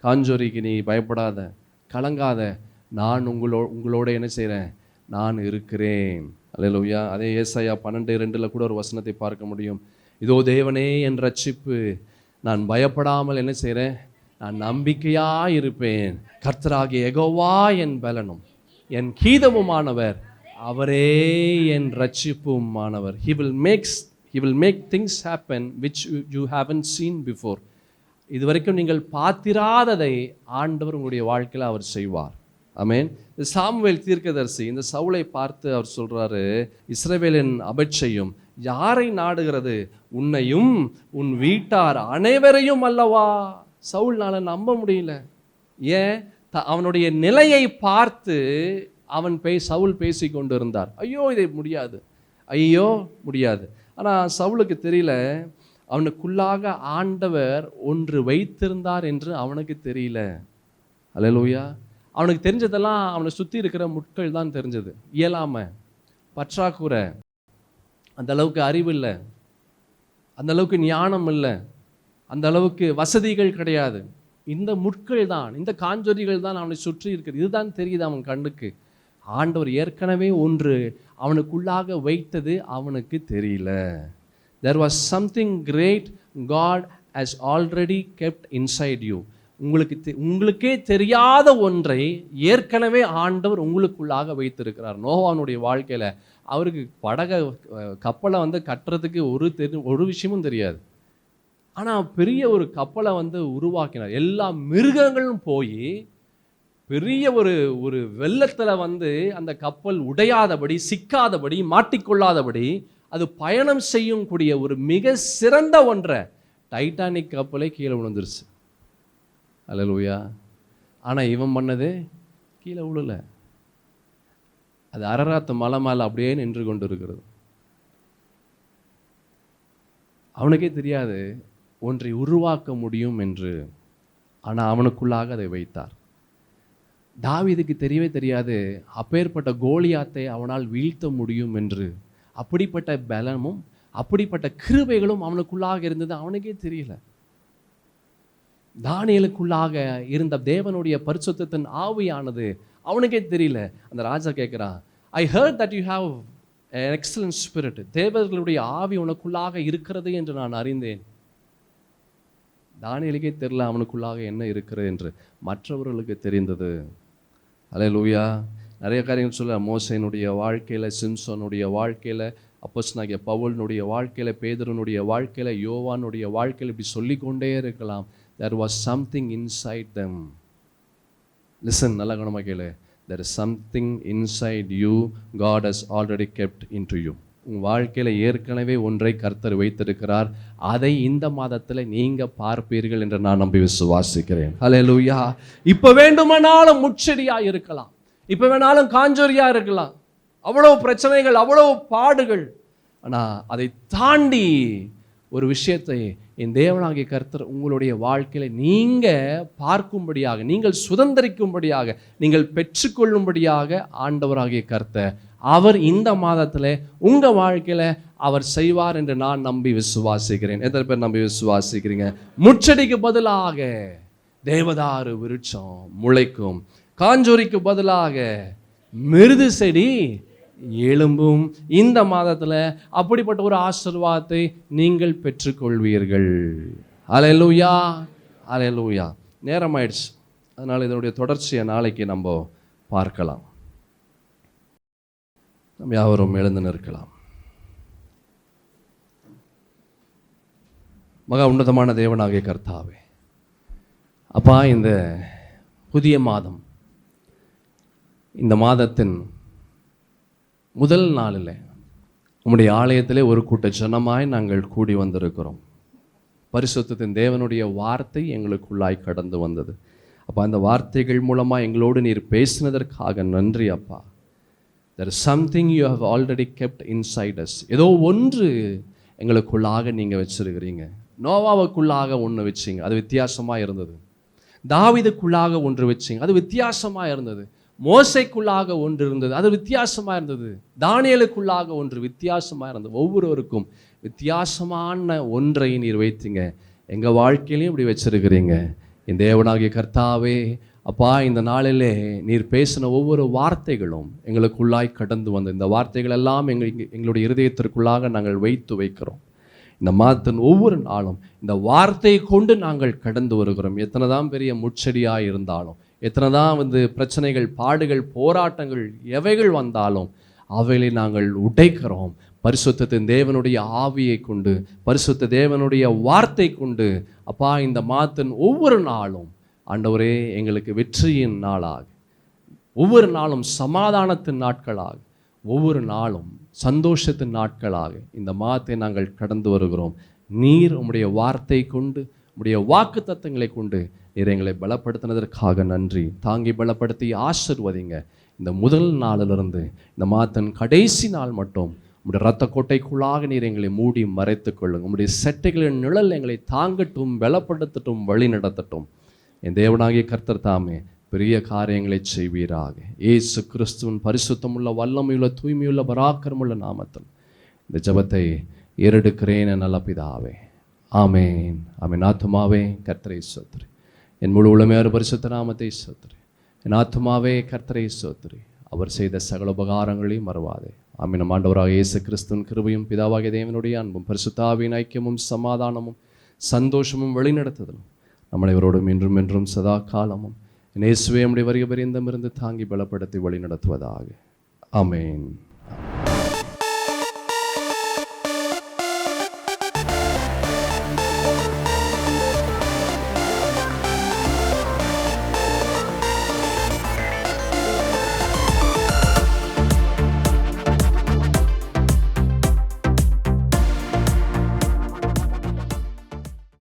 காஞ்சொரிக்கு நீ பயப்படாத, கலங்காத, நான் உங்களோட என்ன செய்கிறேன், நான் இருக்கிறேன். அல்லேலூயா. அதே ஏசாயா 12:2 கூட ஒரு வசனத்தை பார்க்க முடியும். இதோ தேவனே என் ரட்சிப்பு, நான் பயப்படாமல் என்ன செய்கிறேன், நான் நம்பிக்கையாக இருப்பேன். கர்த்தராகிய யெகோவா என் பலனும் என் கீதமுமானவர், அவரே என் ரட்சிப்புமானவர். He will make things happen which you haven't seen before. இதுவரைக்கும் நீங்கள் பார்த்திராததை ஆண்டவர் உங்களுடைய வாழ்க்கையில் அவர் செய்வார். ஆமென். சாமுவேல் தீர்க்கதரிசி இந்த சவுலை பார்த்து அவர் சொல்றாரு, இஸ்ரவேலின் அபட்சையும் யாரை நாடுகிறது, உன்னையும் உன் வீட்டார் அனைவரையும் அல்லவா. சவுல்னால நம்ப முடியல. ஏன்? அவனுடைய நிலையை பார்த்து சவுல் பேசி கொண்டு இருந்தார். இதை முடியாது, முடியாது. ஆனால் சவுலுக்கு தெரியல, அவனுக்குள்ளாக ஆண்டவர் ஒன்று வைத்திருந்தார் என்று அவனுக்கு தெரியல. அல்லேலூயா. அவனுக்கு தெரிஞ்சதெல்லாம் அவனை சுற்றி இருக்கிற முட்கள் தான் தெரிஞ்சது. இயலாமை, பற்றாக்குறை, அந்த அளவுக்கு அறிவு இல்லை, அந்த அளவுக்கு ஞானம் இல்லை, அந்த அளவுக்கு வசதிகள் கிடையாது. இந்த முட்கள் தான், இந்த காஞ்சொரிகள் தான் அவனை சுற்றி இருக்கிறது. இதுதான் தெரியுது அவன் கண்ணுக்கு. ஆண்டவர் ஏற்கனவே ஒன்று அவனுக்குள்ளாக வைத்தது அவனுக்கு தெரியல. There was something great God has already kept inside you. உங்களுக்கே தெரியாத ஒன்றை ஏற்கனவே ஆண்டவர் உங்களுக்குள்ளாக வைத்திருக்கிறார். நோவானுடைய வாழ்க்கையில் அவருக்கு கப்பலை கட்டுறதுக்கு ஒரு விஷயமும் தெரியாது. ஆனால் பெரிய ஒரு கப்பலை உருவாக்கினார். எல்லா மிருகங்களும் போய் பெரிய ஒரு வெள்ளத்தில் அந்த கப்பல் உடையாதபடி, சிக்காதபடி, மாட்டிக்கொள்ளாதபடி அது பயணம் செய்யக்கூடிய ஒரு மிக சிறந்த ஒன்றை, டைட்டானிக் கப்பலே கீழே விழுந்துருச்சு. அல்லேலூயா. ஆனால் இவன் பண்ணது கீழே விழல, அது அரராத்து மலை மேலே அப்படியே நின்று கொண்டு இருக்கிறது. அவனுக்கே தெரியாது ஒன்றை உருவாக்க முடியும் என்று, ஆனால் அவனுக்குள்ளாக அதை வைத்தார். தாவீதுக்கு தெரியவே தெரியாது அப்பேற்பட்ட கோலியாத்தை அவனால் வீழ்த்த முடியும் என்று. அப்படிப்பட்ட பலமும் அப்படிப்பட்ட கிருபைகளும் அவனுக்குள்ளாக இருந்தது, அவனுக்கே தெரியல. தானியேலுக்குள்ளாக இருந்த தேவனுடைய பரிசுத்தத்தின் ஆவியானது அவனுக்கே தெரியல. அந்த ராஜா கேட்குறான், I heard that you have an excellent spirit. தேவர்களுடைய ஆவி உனக்குள்ளாக இருக்கிறது என்று நான் அறிந்தேன். தானியேலுக்கே தெரியல அவனுக்குள்ளாக என்ன இருக்கிறது என்று, மற்றவர்களுக்கு தெரிந்தது. அல்லேலூயா. நிறைய காரியங்கள் சொல்ல, மோசேனுடைய வாழ்க்கையில், சிம்சோனுடைய வாழ்க்கையில், அப்போஸ்தலனாகிய பவுலினுடைய வாழ்க்கையில், பேதுருனுடைய வாழ்க்கையில், யோவானுடைய வாழ்க்கையில், இப்படி சொல்லிக்கொண்டே இருக்கலாம். there was something inside them. listen, நல்ல கவனமாக கேளு. there is something inside you God has already kept into you. உங்கள் வாழ்க்கையில் ஏற்கனவே ஒன்றை கர்த்தர் வைத்திருக்கிறார். அதை இந்த மாதத்தில் நீங்கள் பார்ப்பீர்கள் என்று நான் நம்பி விசுவாசிக்கிறேன். ஹல்லேலூயா. இப்போ வேண்டுமானாலும் முச்செடியாக இருக்கலாம், இப்போ வேணாலும் காஞ்சோரியாக இருக்கலாம், அவ்வளோ பிரச்சனைகள், அவ்வளோ பாடுகள். ஆனால் அதை தாண்டி ஒரு விஷயத்தை என் தேவனாகிய கர்த்தர் உங்களுடைய வாழ்க்கையில் நீங்கள் பார்க்கும்படியாக, நீங்கள் சுதந்திரிக்கும்படியாக, நீங்கள் பெற்றுக்கொள்ளும்படியாக ஆண்டவராகிய கர்த்தர் அவர் இந்த மாதத்தில் உங்கள் வாழ்க்கையில் அவர் செய்வார் என்று நான் நம்பி விசுவாசிக்கிறேன். எத்தனை பேர் நம்பி விசுவாசிக்கிறீங்க? முச்செடிக்கு பதிலாக தேவதாரு விருட்சம் முளைக்கும், காஞ்சோரிக்கு பதிலாக மிருது செடி எழும்பும். இந்த மாதத்தில் அப்படிப்பட்ட ஒரு ஆசீர்வாதத்தை நீங்கள் பெற்றுக்கொள்வீர்கள். அல்லேலூயா, அல்லேலூயா. நேரம் ஆயிடுச்சு, அதனால் இதனுடைய தொடர்ச்சியை நாளைக்கு நம்ம பார்க்கலாம். நம்ம யாவரும் எழுந்து நிற்கலாம். மகா உன்னதமான தேவனாகிய கர்த்தாவே, அப்பா, இந்த புதிய மாதம், இந்த மாதத்தின் முதல் நாளில் உம்முடைய ஆலயத்திலே ஒரு கூட்ட ஜனமாய் நாங்கள் கூடி வந்திருக்கிறோம். பரிசுத்தத்தின் தேவனுடைய வார்த்தை எங்களுக்குள்ளாய் கடந்து வந்தது. அப்பா, அந்த வார்த்தைகள் மூலமாக எங்களோடு நீர் பேசினதற்காக நன்றி அப்பா. there is something you have already kept inside us. ஏதோ ஒன்று எங்களுக்குள்ளாக நீங்கள் வச்சிருக்கிறீங்க. நோவாவுக்குள்ளாக ஒன்று வச்சிங்க, அது வித்தியாசமாக இருந்தது. தாவீதுக்குள்ளாக ஒன்று வச்சிங்க, அது வித்தியாசமாக இருந்தது. மோசேக்குள்ளாக ஒன்று இருந்தது, அது வித்தியாசமாக இருந்தது. தானியேலுக்குள்ளாக ஒன்று வித்தியாசமாக இருந்தது. ஒவ்வொருவருக்கும் வித்தியாசமான ஒன்றை நீர் வைத்தீங்க. எங்கள் வாழ்க்கையிலையும் இப்படி வச்சிருக்கிறீங்க. என் தேவனாகிய கர்த்தாவே, அப்பா, இந்த நாளிலே நீர் பேசின ஒவ்வொரு வார்த்தைகளும் எங்களுக்குள்ளாய் கடந்து வந்த இந்த வார்த்தைகள் எல்லாம் எங்களுடைய இருதயத்திற்குள்ளாக நாங்கள் வைக்கிறோம். இந்த மாதத்தின் ஒவ்வொரு நாளும் இந்த வார்த்தையை கொண்டு நாங்கள் கடந்து வருகிறோம். எத்தனை தான் பெரிய முச்செடியாக இருந்தாலும், எத்தனை தான் பிரச்சனைகள், பாடுகள், போராட்டங்கள் எவைகள் வந்தாலும் அவைகளை நாங்கள் உடைக்கிறோம். பரிசுத்தத்தின் தேவனுடைய ஆவியை கொண்டு, பரிசுத்த தேவனுடைய வார்த்தை கொண்டு அப்பா, இந்த மாதத்தின் ஒவ்வொரு நாளும் ஆண்டவரே எங்களுக்கு வெற்றியின் நாளாக, ஒவ்வொரு நாளும் சமாதானத்தின் நாட்களாக, ஒவ்வொரு நாளும் சந்தோஷத்தின் நாட்களாக இந்த மாதத்தை நாங்கள் கடந்து வருகிறோம். நீர் உம்முடைய வார்த்தை கொண்டு, உம்முடைய வாக்கு தத்தங்களை கொண்டு நீர் எங்களை பலப்படுத்தினதற்காக நன்றி. தாங்கி பலப்படுத்தி ஆசீர்வதிங்க. இந்த முதல் நாளிலிருந்து இந்த மாதத்தின் கடைசி நாள் மட்டும் உம்முடைய இரத்த கோட்டைக்குள்ளாக நீர் எங்களை மூடி மறைத்து கொள்ளுங்க. உம்முடைய செட்டைகளின் நிழல் எங்களை தாங்கட்டும், பலப்படுத்தட்டும், வழி நடத்தட்டும். என் தேவனாகிய கர்த்தர் தாமே பெரிய காரியங்களை செய்வீராக. இயேசு கிறிஸ்துவின் பரிசுத்தமுள்ள, வல்லமையுள்ள, தூய்மையுள்ள, பராக்கிரமுள்ள நாமத்தில் இந்த ஜெபத்தை ஏறெடுக்கிறேன் நல்ல பிதாவே. ஆமேன், ஆமேன். ஆத்துமாவே கர்த்தரை ஸ்தோத்திரி, என் முழு உளமையார் பரிசுத்த நாமத்தை ஸ்தோத்திரி. என் ஆத்துமாவே கர்த்தரை ஸ்தோத்திரி, அவர் செய்த சகல உபகாரங்களையும் மறவாதே. ஆமீன். நம் ஆண்டவராக இயேசு கிறிஸ்துவின் கிருபையும், பிதாவாகிய தேவனுடைய அன்பும், பரிசுத்த ஆவியின் ஐக்கியமும், சமாதானமும், சந்தோஷமும், வழிநடத்துதலும் நம்மளை இவரோடும் இன்றும் என்றும் சதா காலமும் இயேசுவே நம்முடைய வருகை பரியந்தம் இருந்து தாங்கி பலப்படுத்தி வழி நடத்துவதாக. ஆமேன்.